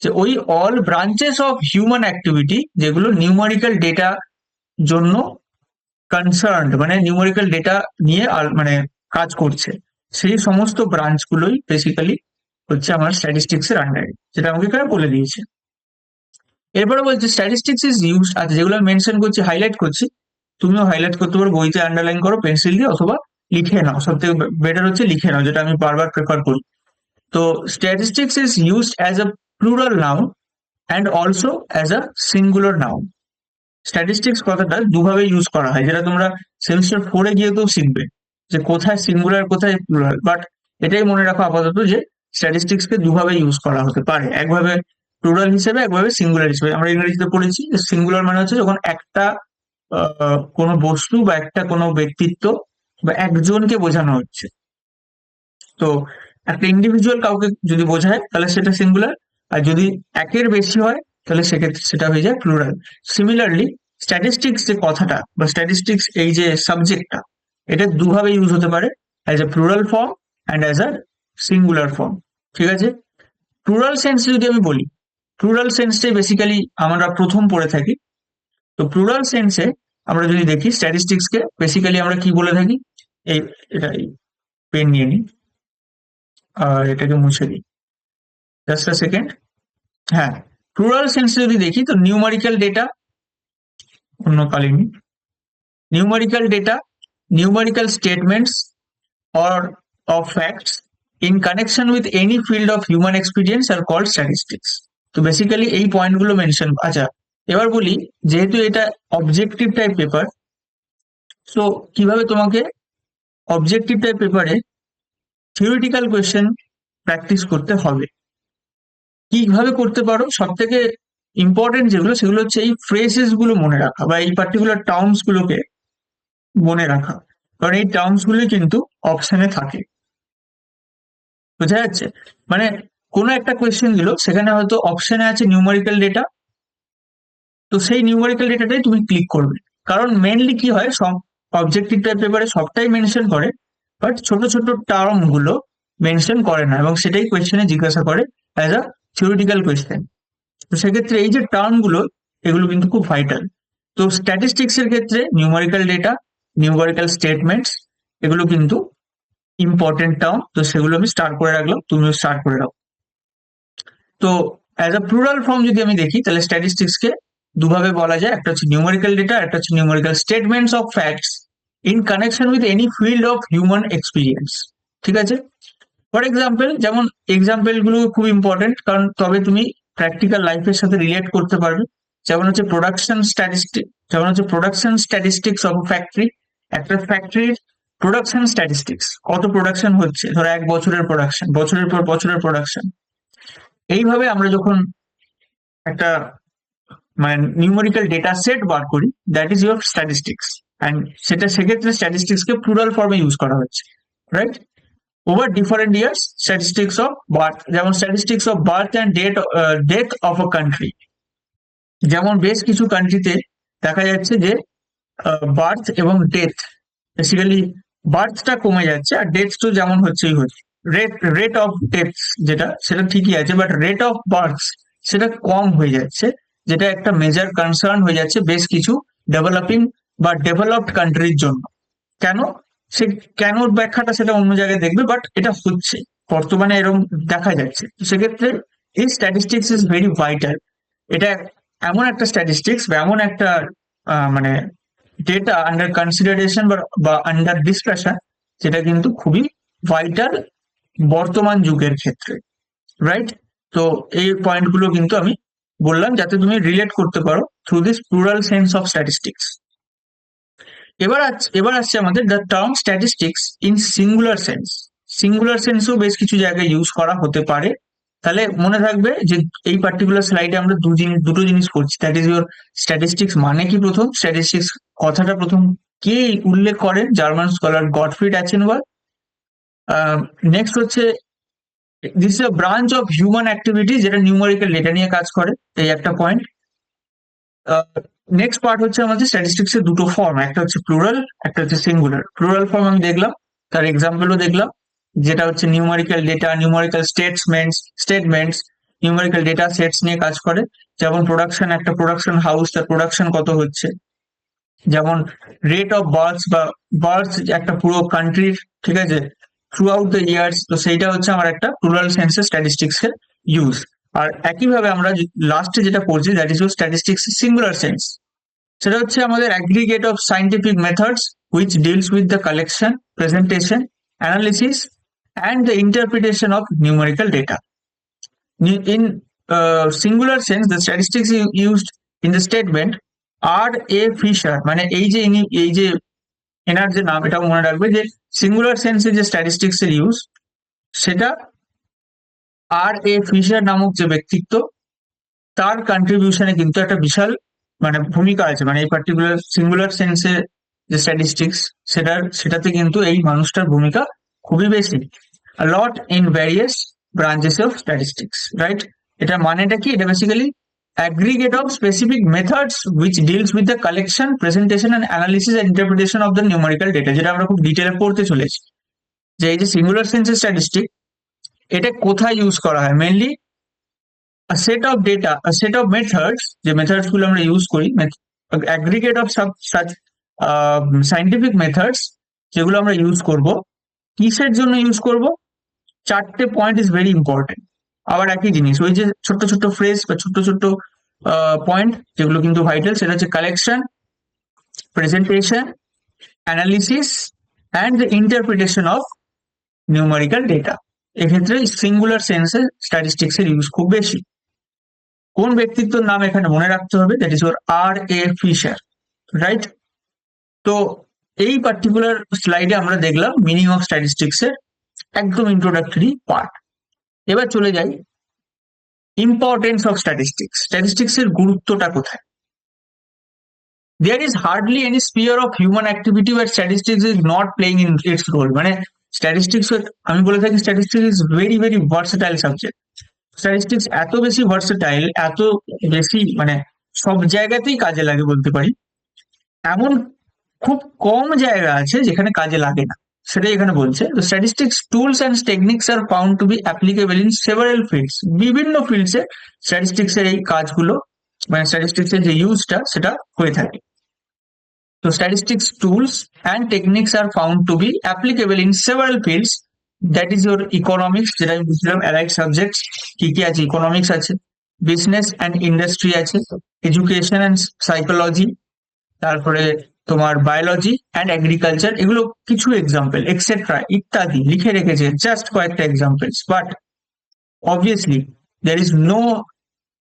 যে ওই all branches of human activity যেগুলো নিউমারিক্যাল ডেটা জন্য কনসার্ন, মানে নিউমারিক্যাল ডেটা নিয়ে মানে কাজ করছে, সেই সমস্ত ব্রাঞ্চগুলোই বেসিক্যালি হচ্ছে আমার স্ট্যাটিস্টিক্স এর আন্ডারে, যেটা আমাকে এখানে বলে দিয়েছে। এরপরে বলছে স্ট্যাটিস্টিক্স ইজ ইউজ, আচ্ছা যেগুলো মেনশন করছি, হাইলাইট করছি, তুমিও হাইলাইট করতে পারো, বইতে আন্ডারলাইন করো পেন্সিল দিয়ে, অথবা লিখে নাও, সব থেকে বেটার হচ্ছে লিখে নাও, যেটা আমি বারবার প্রেফার করি। তো statistics is used as a plural noun and also as a singular noun. Statistics কথাটা দুভাবে ইউজ করা হয়, যেটা তোমরা সেমিস্টার 4-এ গিয়েও শিখবে, যে কোথায় সিঙ্গুলার কোথায় প্লুরাল। বাট এটাই মনে রাখো আপাতত যে স্ট্যাটিস্টিক্স কে দুভাবে ইউজ করা হতে পারে, একভাবে প্লুরাল হিসেবে, একভাবে সিঙ্গুলার হিসেবে। আমরা ইংরেজিতে পড়েছি যে সিঙ্গুলার মানে হচ্ছে যখন একটা কোনো বস্তু বা একটা কোনো ব্যক্তিত্ব বা একজনকে বোঝানো হচ্ছে। তো একটা ইন্ডিভিজুয়াল কাউকে যদি বোঝায় তাহলে সেটা সিঙ্গুলার, আর যদি একের বেশি হয় তাহলে সেক্ষেত্রে সেটা হয়ে যায় প্লুরাল। সিমিলারলি স্ট্যাটিস্টিক্স যে কথাটা বা স্ট্যাটিস্টিক্স এই যে সাবজেক্টটা, এটা দুভাবে ইউজ হতে পারে, as a plural form and as a singular form. ঠিক আছে? প্লুরাল সেন্স যদি আমি বলি, প্লুরাল সেন্সটাই বেসিক্যালি আমরা প্রথম পড়ে থাকি। তো প্লুরাল সেন্সে আমরা যদি দেখি স্ট্যাটিস্টিক্সকে বেসিক্যালি আমরা কি বলে থাকি, এই এটা পেন নিয়ে নিই আর এটাকে মুছে দিই, জাস্ট আ সেকেন্ড। হ্যাঁ, প্লুরাল সেন্সে যদি দেখি তো নিউমারিক্যাল ডেটা, অন্য কালিনি, numerical data, numerical statements or of facts in connection with any field of human experience are called statistics. তো বেসিক্যালি এই পয়েন্টগুলো মেনশন। আচ্ছা এবার বলি, যেহেতু এটা অবজেক্টিভ টাইপ পেপার, সো কিভাবে তোমাকে অবজেক্টিভ টাইপ পেপারে থিওরিটিক্যাল কোয়েশ্চেন প্র্যাকটিস করতে হবে, কিভাবে করতে পারো, সব থেকে ইম্পর্টেন্ট যেগুলো সেগুলো হচ্ছে এই ফ্রেজেস গুলো মনে রাখা, বা এই পার্টিকুলার টার্মস গুলোকে মনে রাখা, কারণ এই টার্মস গুলো কিন্তু অপশনে থাকে। বোঝা যাচ্ছে? মানে কোনো একটা কোয়েশ্চেন দিল, সেখানে হয়তো অপশনে আছে নিউমারিক্যাল ডেটা, তো সেই নিউমারিক্যাল ডেটাটাই তুমি ক্লিক করবে। কারণ মেনলি কি হয়, সব অবজেক্টিভ টাইপ পেপারে সবটাই মেনশন করে, বাট ছোট ছোট টার্ম গুলো মেনশন করে না, এবং সেটাই কোয়েশ্চেনে জিজ্ঞাসা করে অ্যাজ আ থিওরিটিক্যাল কোয়েশ্চেন। তো সেক্ষেত্রে এই যে টার্ম গুলো, এগুলো কিন্তু খুব ভাইটাল। তো স্ট্যাটিস্টিক্স এর ক্ষেত্রে নিউমারিক্যাল ডেটা, নিউমারিক্যাল স্টেটমেন্টস, এগুলো কিন্তু ইম্পর্টেন্ট টার্ম। তো সেগুলো আমি স্টার্ট করে রাখলাম, তুমিও স্টার্ট করে রাখো। তো অ্যাজ আ প্লুরাল ফর্ম যদি আমি দেখি, তাহলে স্ট্যাটিস্টিক্স কে দুভাবে বলা যায়, একটা হচ্ছে নিউমারিক্যাল ডেটা, একটা হচ্ছে numerical statements of facts in connection with any field of human experience. ঠিক আছে? ফর এক্সাম্পল, যেমন এক্সাম্পল গুলো খুব ইম্পর্টেন্ট, কারণ তবে তুমি প্র্যাকটিক্যাল লাইফের সাথে রিলেট করতে পারবে। যেমন হচ্ছে প্রোডাকশন স্ট্যাটিস্টিক, যেমন হচ্ছে প্রোডাকশন স্ট্যাটিস্টিক্স অফ ফ্যাক্টরি, একটা ফ্যাক্টরির প্রোডাকশন স্ট্যাটিস্টিক্স, কত প্রোডাকশন হচ্ছে, ধরো এক বছরের প্রোডাকশন, বছরের পর বছরের প্রোডাকশন। এইভাবে আমরা যখন একটা মানে নিউমেরিক্যাল ডেটা সেট বার করি, that is your statistics. And সেটা সেক্ষেত্রে স্ট্যাটিস্টিক্সকে প্লুরাল ফর্মে ইউজ করা হচ্ছে, right? Over different years statistics of birth, যেমন statistics of birth and death of a country. যেমন বেশ কিছু কান্ট্রিতে দেখা যাচ্ছে যে বার্থ এবং ডেথ, বেসিক্যালি বার্থটা কমে যাচ্ছে আর ডেথ তো যেমন হচ্ছেই হচ্ছে। রেট অফ ডেথ যেটা, সেটা ঠিকই আছে, বাট রেট অফ বার্থ সেটা কম হয়ে যাচ্ছে, যেটা একটা মেজর কনসার্ন হয়ে যাচ্ছে বেশ কিছু ডেভেলপিং বা ডেভেলপড কান্ট্রির জন্য। কেন? সে কেন ব্যাখ্যাটা সেটা অন্য জায়গায় দেখবে, বাট এটা হচ্ছে বর্তমানে এরকম দেখা যাচ্ছে। তো সেক্ষেত্রে এই স্ট্যাটিস্টিক্স ইজ ভেরি ভাইটাল। এটা এমন একটা স্ট্যাটিস্টিক্স বা এমন একটা মানে ডেটা আন্ডার কনসিডারেশন বা আন্ডার ডিসকাশন, যেটা কিন্তু খুবই ভাইটাল বর্তমান যুগের ক্ষেত্রে, রাইট? তো এই পয়েন্টগুলো কিন্তু আমি বললাম যাতে তুমি রিলেট করতে পারো through this plural sense of statistics. এবার আসছে আমাদের the term statistics in singular sense. Singular সেন্সও বেশ কিছু জায়গায় ইউজ করা হতে পারে। তাহলে মনে থাকবে যে এই পার্টিকুলার স্লাইডে আমরা দুটো জিনিস করছি, দ্যাট ইজ ইউর স্ট্যাটিস্টিক্স মানে কি, প্রথম স্ট্যাটিস্টিক্স কথাটা প্রথম কে উল্লেখ করেন, জার্মান স্কলার গটফ্রিড অ্যাচেনবার্গ। নেক্সট হচ্ছে this is a branch of human activity যেটা নিউমেরিক্যাল ডেটা নিয়ে কাজ করে, এই একটা পয়েন্ট। নেক্সট পার্ট হচ্ছে আমাদের স্ট্যাটিস্টিক্স এর দুটো ফর্ম, একটা হচ্ছে প্লুরাল, একটা হচ্ছে সিঙ্গুলার। প্লুরাল ফর্ম আমি দেখলাম, তার এক্সাম্পলও দেখলাম, যেটা হচ্ছে numerical data, numerical statements numerical data sets নিয়ে কাজ করে। যেমন প্রোডাকশন, একটা প্রোডাকশন হাউস, তার প্রোডাকশন কত হচ্ছে। যেমন রেট অফ বার্থ একটা পুরো কান্ট্রির, ঠিক আছে, থ্রু আউট দ্য ইয়ার্স, তো সেইটা হচ্ছে আমার একটা প্লুরাল সেন্সের স্ট্যাটিস্টিক্স এর ইউজ। আর একইভাবে আমরা লাস্টে যেটা পড়ছি that is statistics singular sense, সেটা হচ্ছে আমাদের aggregate of scientific methods which deals with the collection, presentation, analysis and the interpretation of numerical data. In singular sense, the statistics used in the statement R A Fisher, মানে এই যে এনার যে নাম, এটাও মনে রাখবে যে সিঙ্গুলার সেন্সে যে স্ট্যাটিস্টিক্স এর ইউজ, সেটা আর এ ফিশার নামক যে ব্যক্তিত্ব, তার কন্ট্রিবিউশনে কিন্তু একটা বিশাল মানে ভূমিকা আছে। মানে এই পার্টিকুলার সিঙ্গুলার সেন্সে যে স্ট্যাটিস্টিক্স, সেটাতে কিন্তু এই মানুষটার ভূমিকা খুবই বেশি। a lot in various branches of statistics, right? এটা মানেটা কি? এটা basically aggregate of specific methods which deals with the collection, presentation and analysis and interpretation of the numerical data, যেটা আমরা খুব ডিটেলে পড়তে চলেছি। যে এই যে সিঙ্গুলার সেন্সের স্ট্যাটিস্টিক, এটা কোথায় ইউজ করা হয়? Mainly a set of data, a set of methods, যে মেথডস গুলো আমরা ইউজ করি, aggregate of such scientific methods যেগুলো আমরা ইউজ করব, কিসের জন্য ইউজ করব? চারটে পয়েন্ট ইজ ভেরি ইম্পর্টেন্ট। আবার একই জিনিস, ওই যে ছোট্ট ছোট্ট ফ্রেজ বা ছোট্ট ছোট্ট পয়েন্ট যেগুলো কিন্তু ভাইটাল, সেটা হচ্ছে collection, presentation, analysis and the interpretation of numerical data. এক্ষেত্রে সিঙ্গুলার সেন্সে স্ট্যাটিস্টিক্স এর ইউজ খুব বেশি। কোন ব্যক্তিত্বের নাম এখানে মনে রাখতে হবে? That is or R A Fisher, right? তো এই পার্টিকুলার স্লাইডে আমরা দেখলাম মিনিং অফ স্ট্যাটিস্টিক্স এর একদম ইন্ট্রোডাক্টরি পার্ট। এবার চলে যাই ইম্পর্টেন্স অফ স্ট্যাটিস্টিক্স। স্ট্যাটিস্টিক্স এর গুরুত্বটা কোথায়? There is hardly any sphere of human activity where statistics is not playing in its role. মানে স্ট্যাটিস্টিক্স, আমি বলে থাকি statistics is very very versatile subject. Statistics এত বেশি ভার্সেটাইল, এত বেশি মানে সব জায়গাতেই কাজে লাগে বলতে পারি। এমন খুব কম জায়গা আছে যেখানে কাজে লাগে না, সেটাই এখানে বলছে। তো statistics tools and techniques are found to be applicable in several fields. বিভিন্ন ফিল্ডসে স্ট্যাটিস্টিক্স এর এই কাজগুলো, মানে স্ট্যাটিস্টিক্স এর যে ইউজটা, সেটা হয়ে থাকে। তো statistics tools and techniques are found to be applicable in several fields, that is your economics, যেটা আমি বুঝলাম অ্যালাইড সাবজেক্টস কি কি আছে। ইকোনমিক্স আছে, বিজনেস অ্যান্ড ইন্ডাস্ট্রি আছে, এডুকেশন অ্যান্ড সাইকোলজি, তারপরে তোমার বায়োলজি অ্যান্ড এগ্রিকালচার, এগুলো কিছু এক্সাম্পল, এক্সেট্রা ইত্যাদি লিখে রেখেছে, জাস্ট কয়েকটা examples. But obviously there is no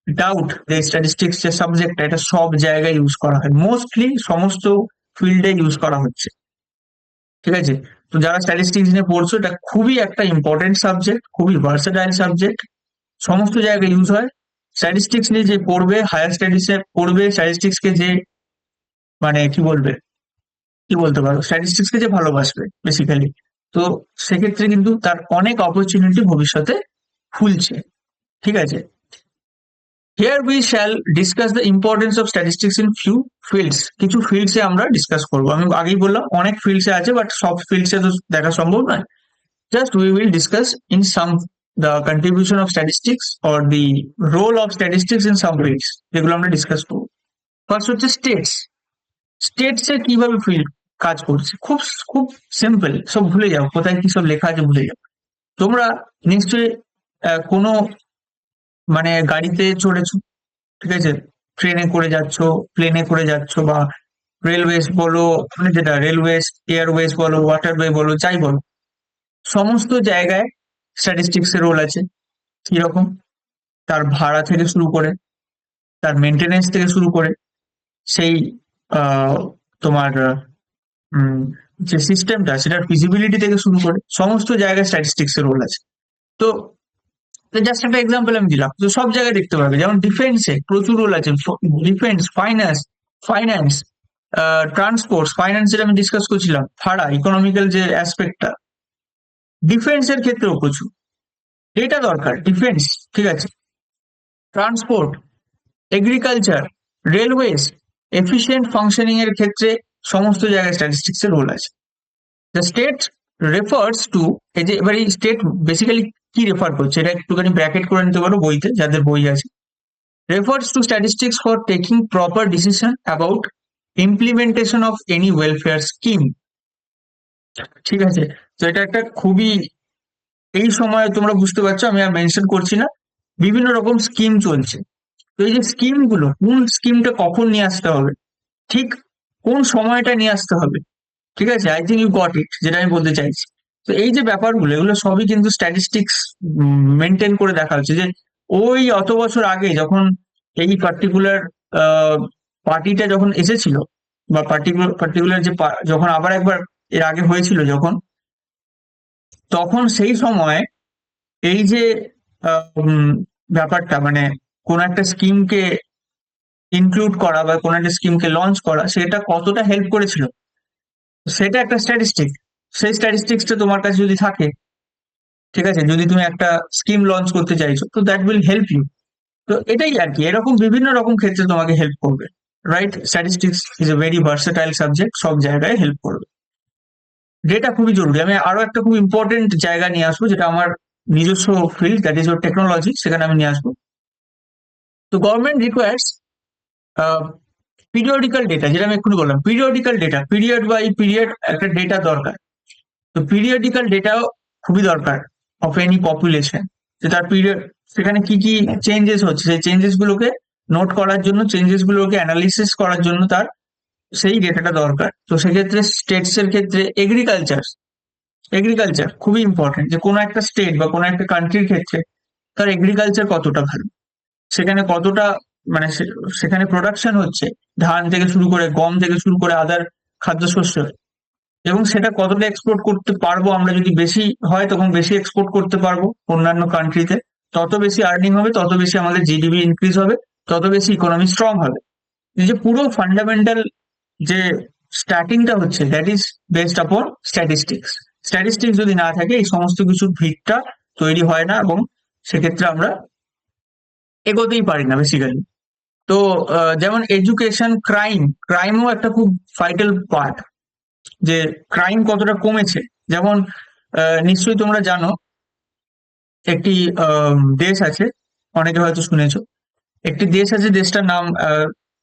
doubt যে স্ট্যাটিস্টিক্স যে সাবজেক্টটা, এটা সব জায়গায় ইউজ করা হয়, মোস্টলি সমস্ত ফিল্ডে ইউজ করা হচ্ছে, ঠিক আছে? তো যারা স্ট্যাটিস্টিক্স নিয়ে পড়ছো, এটা খুবই একটা ইম্পর্টেন্ট সাবজেক্ট, খুবই ভার্সেটাইল সাবজেক্ট, সমস্ত জায়গায় ইউজ হয়। স্ট্যাটিস্টিক্স নিয়ে যে পড়বে, হায়ার স্টাডিজে পড়বে, স্ট্যাটিস্টিক্সকে যে মানে কি বলতে পারো, স্ট্যাটিস্টিক্সকে যে ভালোবাসবে বেসিক্যালি, তো সেক্ষেত্রে কিন্তু তার অনেক অপরচুনিটি ভবিষ্যতে খুলছে। ঠিক আছে, here we shall discuss the importance of statistics in few fields. কিছু ফিল্ডসে আমরা ডিসকাস করবো। আমি আগেই বললাম অনেক ফিল্ডসে আছে, বাট সব ফিল্ডসে তো দেখা সম্ভব নয়। Just we will discuss in some the contribution of statistics or the role of statistics in some fields, যেগুলো আমরা ডিসকাস করবো। ফার্স্ট হচ্ছে স্টেটস। স্টেটসে কিভাবে ফিল্ড কাজ করছে, খুব খুব সিম্পল। সব ভুলে যাও, কোথায় কি সব লেখা আছে ভুলে যাও। তোমরা নিশ্চয়ই কোনো মানে গাড়িতে চড়েছো, ঠিক আছে, ট্রেনে করে যাচ্ছ, প্লেনে করে যাচ্ছ, বা রেলওয়েজ বলো, মানে যেটা রেলওয়েজ, এয়ারওয়েজ বলো, ওয়াটারওয়ে বলো, যাই বলো, সমস্ত জায়গায় স্ট্যাটিস্টিক্স এর রোল আছে। কিরকম? তার ভাড়া থেকে শুরু করে, তার মেনটেনেন্স থেকে শুরু করে, সেই আহ, তোমার যে সিস্টেমটা সেটার ফিজিবিলিটি থেকে শুরু করে সমস্ত জায়গায় স্ট্যাটিস্টিক্স এর রোল আছে। তো জাস্ট একটা এক্সাম্পল আমি দিলাম, তো সব জায়গায় দেখতে পাবে। যেমন ডিফেন্সে প্রচুর রোল আছে, ডিফেন্স, ফাইন্যান্স, ট্রান্সপোর্ট, ফাইন্যান্স যেটা আমি ডিসকাস করছিলাম, ভাড়া, ইকোনমিক্যাল যে অ্যাসপেক্টটা, ডিফেন্সের ক্ষেত্রেও প্রচুর ডেটা দরকার। ডিফেন্স, ঠিক আছে, transport, agriculture, railways, efficient functioning এর ক্ষেত্রে সমস্ত জায়গায় স্ট্যাটিস্টিক্স এর রোল আছে। দ্য স্টেট রেফার্স টু, এই যে এবার এই স্টেট বেসিক্যালি কি রেফার করছে, এটা একটুখানি ব্র্যাকেট করে নিতে পারো বইতে, যাদের বই আছে। refers to statistics for taking proper decision about implementation of any welfare scheme। ঠিক আছে, তো এটা একটা খুবই, এই সময় তোমরা বুঝতে পারছো, আমি আর মেনশন করছি না, বিভিন্ন রকম স্কিম চলছে। তো এই যে স্কিম গুলো, কোন স্কিমটা কখন নিয়ে আসতে হবে, ঠিক কোন সময়টা নিয়ে আসতে হবে, ঠিক আছে, I think you got it, যেটা আমি বলতে চাইছি। তো এই যে ব্যাপারগুলো, এগুলো সবই কিন্তু স্ট্যাটিস্টিক্স মেনটেন করে দেখা হচ্ছে, যে ওই অত বছর আগে যখন এই পার্টিকুলার পার্টিটা যখন এসেছিল, বা পার্টিকুলার যে যখন আবার একবার এর আগে হয়েছিল যখন, তখন সেই সময় এই যে ব্যাপারটা, মানে কোন একটা স্কিমকে ইনক্লুড করা বা কোন একটা স্কিমকে লঞ্চ করা, সেটা কতটা হেল্প করেছিল, সেটা একটা স্ট্যাটিস্টিক। সেই স্ট্যাটিস্টিক্সটা তোমার কাছে যদি থাকে, ঠিক আছে, যদি তুমি একটা স্কিম লঞ্চ করতে চাইছো, তো দ্যাট উইল হেল্প ইউ। তো এটাই আর কি, এরকম বিভিন্ন রকম ক্ষেত্রে তোমাকে হেল্প করবে। Right, statistics is a very versatile subject, সব জায়গায় হেল্প করবে। ডেটা খুবই জরুরি। আমি আরো একটা খুব ইম্পর্টেন্ট জায়গা নিয়ে আসবো, যেটা আমার নিজস্ব field, that is or technology, সেখানে আমি নিয়ে আসবো। তো গভর্নমেন্ট রিকোয়ার্স পিরিয়ডিক্যাল ডেটা, যেটা আমি এক্ষুনি বললাম, periodical data, period by period একটা ডেটা দরকার। তো পিরিয়ডিক্যাল ডেটাও খুবই দরকার অফ এনি পপুলেশন, যে তার পিরিয়ড, সেখানে কি কি চেঞ্জেস হচ্ছে, সেই চেঞ্জেস গুলোকে নোট করার জন্য, চেঞ্জেস গুলোকে অ্যানালিসিস করার জন্য তার সেই ডেটাটা দরকার। তো সেক্ষেত্রে স্টেটস এর ক্ষেত্রে এগ্রিকালচার খুবই ইম্পর্টেন্ট, যে কোনো একটা স্টেট বা কোনো একটা কান্ট্রির ক্ষেত্রে তার এগ্রিকালচার কতটা ভালো, সেখানে কতটা মানে সেখানে প্রোডাকশন হচ্ছে, ধান থেকে শুরু করে, গম থেকে শুরু করে, আদার খাদ্যশস্য, এবং সেটা কতটা এক্সপোর্ট করতে পারবো আমরা। যদি বেশি হয় তখন বেশি এক্সপোর্ট করতে পারবো অন্যান্য কান্ট্রিতে, তত বেশি আর্নিং হবে, তত বেশি আমাদের জিডিপি ইনক্রিজ হবে, তত বেশি ইকোনমি স্ট্রং হবে। এই যে পুরো ফান্ডামেন্টাল যে স্টার্টিংটা হচ্ছে, দ্যাট ইজ বেসড আপন স্ট্যাটিস্টিক্স। স্ট্যাটিস্টিক্স যদি না থাকে, এই সমস্ত কিছুর ভিতটা তৈরি হয় না, এবং সেক্ষেত্রে আমরা এগোতেই পারি না বেসিক্যালি। তো যেমন এডুকেশন, ক্রাইমও একটা খুব ভাইটাল পার্ট, যে ক্রাইম কতটা কমেছে। যেমন নিশ্চয়ই তোমরা জানো, একটি দেশ আছে, অনেকে হয়তো শুনেছো, একটি দেশ আছে, দেশটার নাম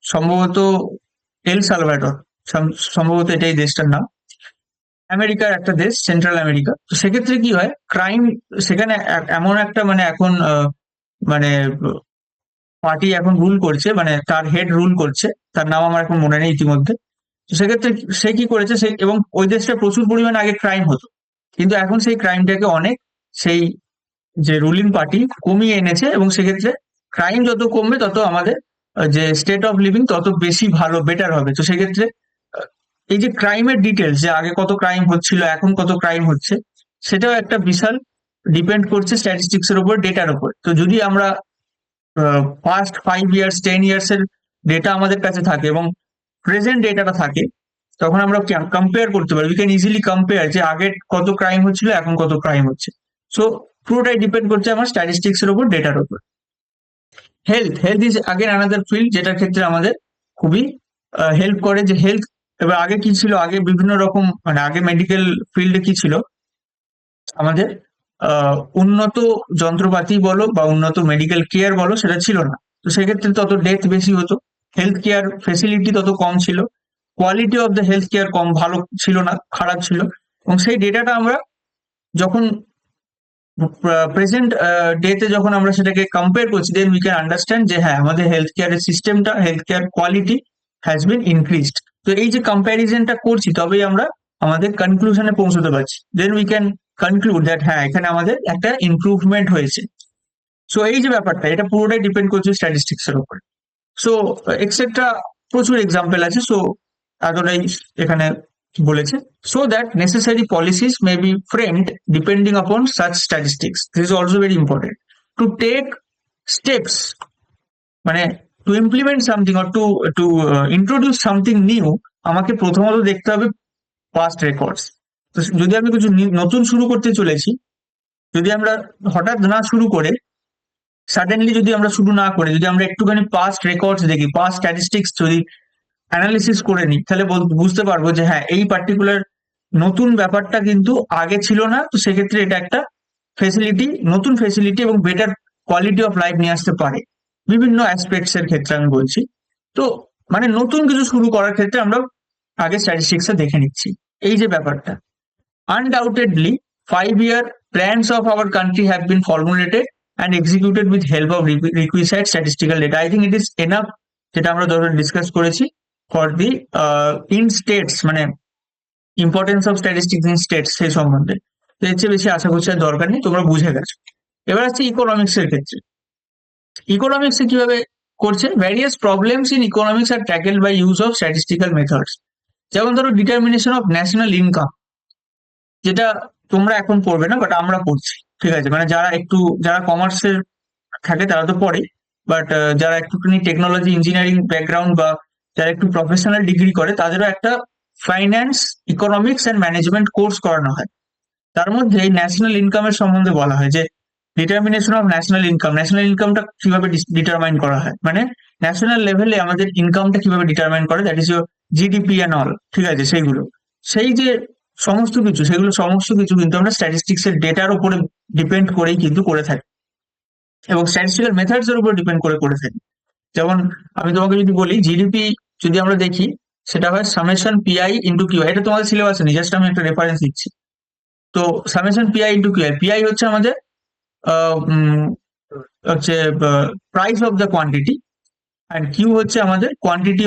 সম্ভবত এল সালভাডর, সম্ভবত এটাই দেশটার নাম। আমেরিকার একটা দেশ, সেন্ট্রাল আমেরিকা। তো সেক্ষেত্রে কি হয়, ক্রাইম সেখানে এমন একটা, মানে এখন মানে পার্টি এখন রুল করছে, মানে তার হেড রুল করছে, তার নাম আমার এখন মনে নেই ইতিমধ্যে। তো সেক্ষেত্রে সে কি করেছে, সে, এবং ওই দেশটা প্রচুর পরিমাণে আগে ক্রাইম হতো, কিন্তু এখন সেই ক্রাইমটাকে অনেক, সেই যে রুলিং পার্টি কমিয়ে এনেছে, এবং সেক্ষেত্রে ক্রাইম যত কমবে তত আমাদের যে স্টেট অফ লিভিং তত বেশি ভালো, বেটার হবে। তো সেক্ষেত্রে আহ, এই যে ক্রাইমের ডিটেলস, যে আগে কত ক্রাইম হচ্ছিল, এখন কত ক্রাইম হচ্ছে, সেটাও একটা বিশাল ডিপেন্ড করছে স্ট্যাটিস্টিক্স এর উপর, ডেটার উপর। তো যদি আমরা পাস্ট 5 ইয়ার্স 10 ইয়ার্স এর ডেটা আমাদের কাছে থাকে এবং প্রেজেন্ট ডেটাটা থাকে, তখন আমরা কম্পেয়ার করতে পারি। উই ক্যান ইজিলি কম্পেয়ার যে আগে কত ক্রাইম হচ্ছিল, এখন কত ক্রাইম হচ্ছে। সো পুরোটাই ডিপেন্ড করছে আমার স্ট্যাটিস্টিক্স এর উপর, ডেটার উপর। Health health is again another field, যেটার ক্ষেত্রে আমাদের খুবই হেল্প করে। যে হেলথ, এবার আগে কি ছিল, আগে বিভিন্ন রকম, মানে আগে মেডিকেল ফিল্ডে কি ছিল, আমাদের উন্নত যন্ত্রপাতি বলো বা উন্নত মেডিকেল কেয়ার বলো, সেটা ছিল না। তো সেক্ষেত্রে তত ডেথ বেশি হতো, হেলথ কেয়ার ফেসিলিটি তত কম ছিল, quality of the health care কম, ভালো ছিল না, খারাপ ছিল। এবং সেই ডেটাটা আমরা যখন প্রেজেন্ট ডেতে যখন আমরা সেটাকে কম্পেয়ার করছি, দেন উই ক্যান আন্ডারস্ট্যান্ড যে হ্যাঁ, আমাদের হেলথ কেয়ারের সিস্টেমটা, health care quality has been increased. তো এই যে কম্প্যারিজনটা করছি, তবেই আমরা আমাদের কনক্লুশনে পৌঁছতে পারছি। Then we can conclude that হ্যাঁ, এখানে আমাদের একটা ইমপ্রুভমেন্ট হয়েছে। সো এই যে ব্যাপারটা, এটা পুরোটাই ডিপেন্ড করছে স্ট্যাটিস্টিক্স এর উপর। সো এক্সেট্রা প্রচুর এক্সাম্পল আছে। সো এতটাই এখানে বলেছে। So that necessary policies may be framed depending upon such statistics, this is also very important to take steps, মানে to implement something or to to introduce something new. আমাকে প্রথমত দেখতে হবে পাস্ট রেকর্ডস। তো যদি আমি কিছু নতুন শুরু করতে চলেছি, যদি আমরা হঠাৎ না শুরু করে, সাডেনলি যদি আমরা শুরু না করে, যদি আমরা একটুখানি পাস্ট রেকর্ডস দেখি, পাস্ট স্ট্যাটিস্টিক্স যদি অ্যানালিসিস করে নিই, তাহলে বুঝতে পারবো যে হ্যাঁ, এই পার্টিকুলার নতুন ব্যাপারটা কিন্তু আগে ছিল না। তো সেক্ষেত্রে এটা একটা ফেসিলিটি, নতুন ফেসিলিটি এবং বেটার কোয়ালিটি অফ লাইফ নিয়ে আসতে পারে বিভিন্ন অ্যাসপেক্টস এর ক্ষেত্রে, আমি বলছি। তো মানে নতুন কিছু শুরু করার ক্ষেত্রে আমরা আগে স্ট্যাটিস্টিক্সে দেখে নিচ্ছি এই যে ব্যাপারটা। Undoubtedly 5 year plans of our country have been formulated and executed with help of requisite statistical data. I think it is enough, যেটা আমরা ধরো ডিসকাস করেছি ফর দি ইন স্টেটস, মানে importance of statistics in states, সেই সম্বন্ধে। তো এর চেয়ে বেশি আশা করছি আর দরকার নেই, তোমরা বুঝে গেছো। এবার আছে ইকোনমিক্স এর ক্ষেত্রে। ইকোনমিক্সে কিভাবে করছে, various problems in economics are tackled by use of statistical methods. যেমন ধরো ডিটারমিনেশন অফ ন্যাশনাল ইনকাম, যেটা তোমরা এখন পড়বে না, বাট আমরা পড়ছি, ঠিক আছে? মানে যারা কমার্সের থাকে তারা তো পড়ে, বাট যারা একটুখানি টেকনোলজি ইঞ্জিনিয়ারিং ব্যাকগ্রাউন্ড বা যারা একটু প্রফেশনাল ডিগ্রি করে, তাদেরও একটা finance, economics and management course করানো হয়। তার মধ্যে এই ন্যাশনাল ইনকামের সম্বন্ধে বলা হয় যে determination of national income, national ইনকামটা কিভাবে ডিটারমাইন করা হয়, মানে ন্যাশনাল লেভেলে আমাদের ইনকামটা কিভাবে ডিটারমাইন করে, that is your GDP and all, ঠিক আছে? সেইগুলো, সেই যে সমস্ত কিছু, সেগুলো সমস্ত কিছু কিন্তু আমরা স্ট্যাটিস্টিক্স এর ডেটার উপরে ডিপেন্ড করেই কিন্তু করে থাকি, এবং স্ট্যাটিস্টিক্যাল মেথডস এর উপর ডিপেন্ড করে থাকি। যেমন আমি তোমাকে যদি বলি, জিডিপি যদি আমরা দেখি, সেটা হয় সামেশন পিআই ইন্টু কিউআই। এটা তোমাদের সিলেবাসে নেই, জাস্ট আমি একটা রেফারেন্স দিচ্ছি। তো summation PI into QI, PI হচ্ছে আমাদের হচ্ছে প্রাইস অফ দ্য কোয়ান্টিটি, আর কিউ হচ্ছে আমাদের কোয়ান্টিটি,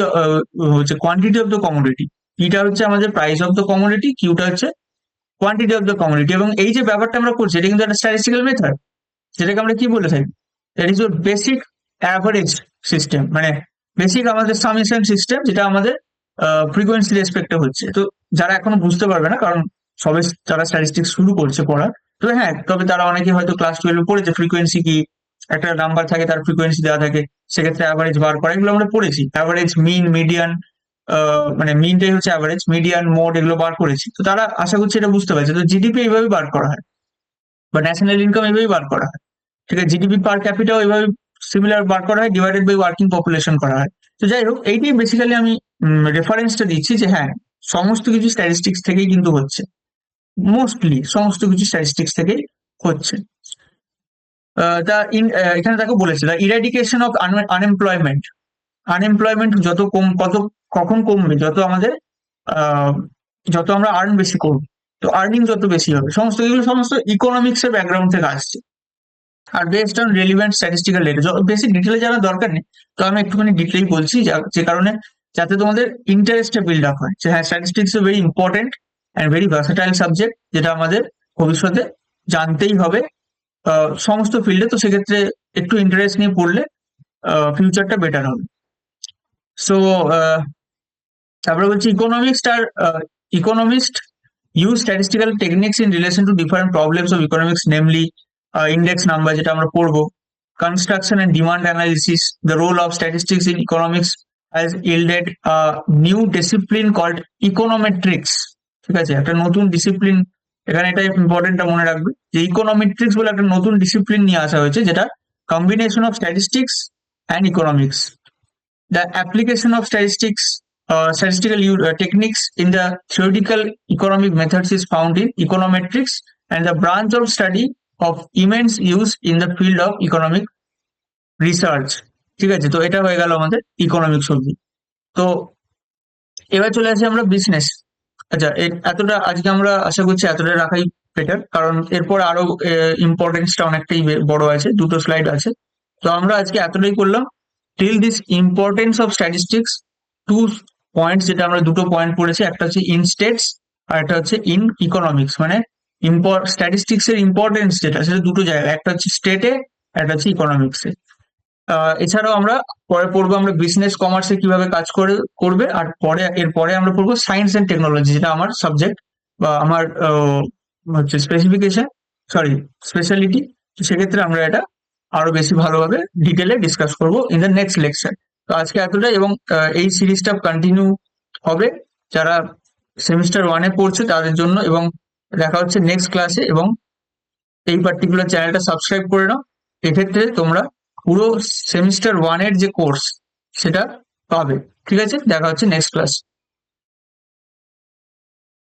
হচ্ছে কোয়ান্টিটি অফ দ্য কমোডিটি। পিটা হচ্ছে আমাদের প্রাইস অফ দ্য কমোডিটি, কিউটা হচ্ছে কোয়ান্টিটি অফ দ্য কমোডিটি। এবং এই যে ব্যাপারটা আমরা করছি, এটা কিন্তু একটা স্ট্যাটিস্টিক্যাল মেথড, যেটাকে আমরা কি বলে থাকি, that is your basic average system, মানে বেসিক আমাদের সামেশন সিস্টেম, যেটা আমাদের ফ্রিকোয়েন্সি রেসপেক্টে হচ্ছে। তো যারা এখনো বুঝতে পারবে না, কারণ সবে যারা স্ট্যাটিস্টিক্স শুরু করছে পড়া, তো হ্যাঁ, তবে তারা অনেকে হয়তো ক্লাস 12 পড়েছে, ফ্রিকোয়েন্সি কি, একটা নাম্বার থাকে, তার ফ্রিকোয়েন্সি দেওয়া থাকে, সেক্ষেত্রে অ্যাভারেজ বার করা, এগুলো আমরা পড়েছি। অ্যাভারেজ, মিন, মিডিয়ান, মানে মিনটাই হচ্ছে অ্যাভারেজ, মিডিয়ান, মোড, এগুলো বার করেছি। তো তারা আশা করছি এটা বুঝতে পারছে। তো জিডিপি এইভাবে বার করা হয়, বা ন্যাশনাল ইনকাম এইভাবেই বার করা হয়, ঠিক আছে? জিডিপি পার ক্যাপিটাও এইভাবে সিমিলার বার করা হয়, ডিভাইডেড বাই ওয়ার্কিং পপুলেশন করা হয়। তো যাই হোক, এইটাই বেসিক্যালি আমি রেফারেন্সটা দিচ্ছি যে হ্যাঁ, সমস্ত কিছু স্ট্যাটিস্টিক্স থেকেই কিন্তু হচ্ছে, মোস্টলি সমস্ত কিছু স্ট্যাটিস্টিক্স থেকেই হচ্ছে। এখানে তাকে বলেছে the eradication of unemployment. Unemployment কখন কমবে, আহ, যত আমরা আর্ন বেশি করবো, তো আর্নিং যত বেশি হবে, সমস্ত ইকোনমিক্স এর ব্যাকগ্রাউন্ড থেকে আসছে। আর based on relevant statistical data, বেশি ডিটেলে জানার দরকার নেই, তো আমি একটুখানি ডিটেলেই বলছি, যে কারণে যাতে তোমাদের ইন্টারেস্টটা বিল্ড আপ হয়, যে হ্যাঁ, statistics very important and very versatile subject, যেটা আমাদের ভবিষ্যতে জানতেই হবে সমস্ত ফিল্ডে। তো সেক্ষেত্রে একটু ইন্টারেস্ট নিয়ে পড়লে ফিউচারটা বেটার হবে। সো তারপরে বলছি economist use statistical techniques in relation to different problems of economics, namely index number, যেটা আমরা পড়বো, construction and demand analysis, the role of statistics in economics has yielded a new discipline called econometrics. ঠিক আছে, একটা নতুন discipline, এখানে এটা ইম্পর্টেন্টটা মনে রাখবে যে ইকোনমেট্রিক্স বলে একটা নতুন ডিসিপ্লিন নিয়ে আসা হয়েছে, যেটা combination of statistics and economics. The application of statistical techniques in the theoretical economic methods is found in econometrics, and the branch of study of immense use in the field of economic research. ঠিক আছে, তো এটা হয়ে গেল আমাদের economics অবধি। তো এবার চলে আসি আমরা বিজনেস। আচ্ছা, এতটা আজকে আমরা আশা করছি এতটা রাখাই বেটার, কারণ এরপর আরো ইম্পর্টেন্সটা অনেকটাই বড় আছে, দুটো স্লাইড আছে। তো আমরা আজকে এতটাই করলাম। Till this importance of statistics, two points, যেটা আমরা দুটো পয়েন্ট পড়েছি, একটা হচ্ছে ইন স্টেটস আর একটা হচ্ছে ইন ইকোনমিক্স। মানে স্ট্যাটিস্টিক্স এর ইম্পর্টেন্স যেটা, সেটা দুটো জায়গায়, একটা হচ্ছে স্টেটে, একটা হচ্ছে ইকোনমিক্সে। এছাড়াও আমরা পরে পড়বো আমরা বিজনেস কমার্সে কিভাবে কাজ করবে, আর এরপরে আমরা পড়বো সায়েন্স এন্ড টেকনোলজি, যেটা আমার সাবজেক্ট বা আমার হচ্ছে স্পেশালিটি। তো সেক্ষেত্রে আমরা এটা আরো বেশি ভালোভাবে ডিটেলে ডিসকাস করবো ইন দ্য নেক্সট লেকচার। তো আজকে এতটাই, এবং এই সিরিজটা কন্টিনিউ হবে যারা সেমিস্টার ওয়ানে পড়ছে তাদের জন্য, এবং দেখা হচ্ছে নেক্সট ক্লাসে। এবং এই পার্টিকুলার চ্যানেলটা সাবস্ক্রাইব করে নাও, এক্ষেত্রে তোমরা পুরো সেমিস্টার ওয়ানের যে কোর্স সেটা পাবে। ঠিক আছে, দেখা হচ্ছে নেক্সট ক্লাস।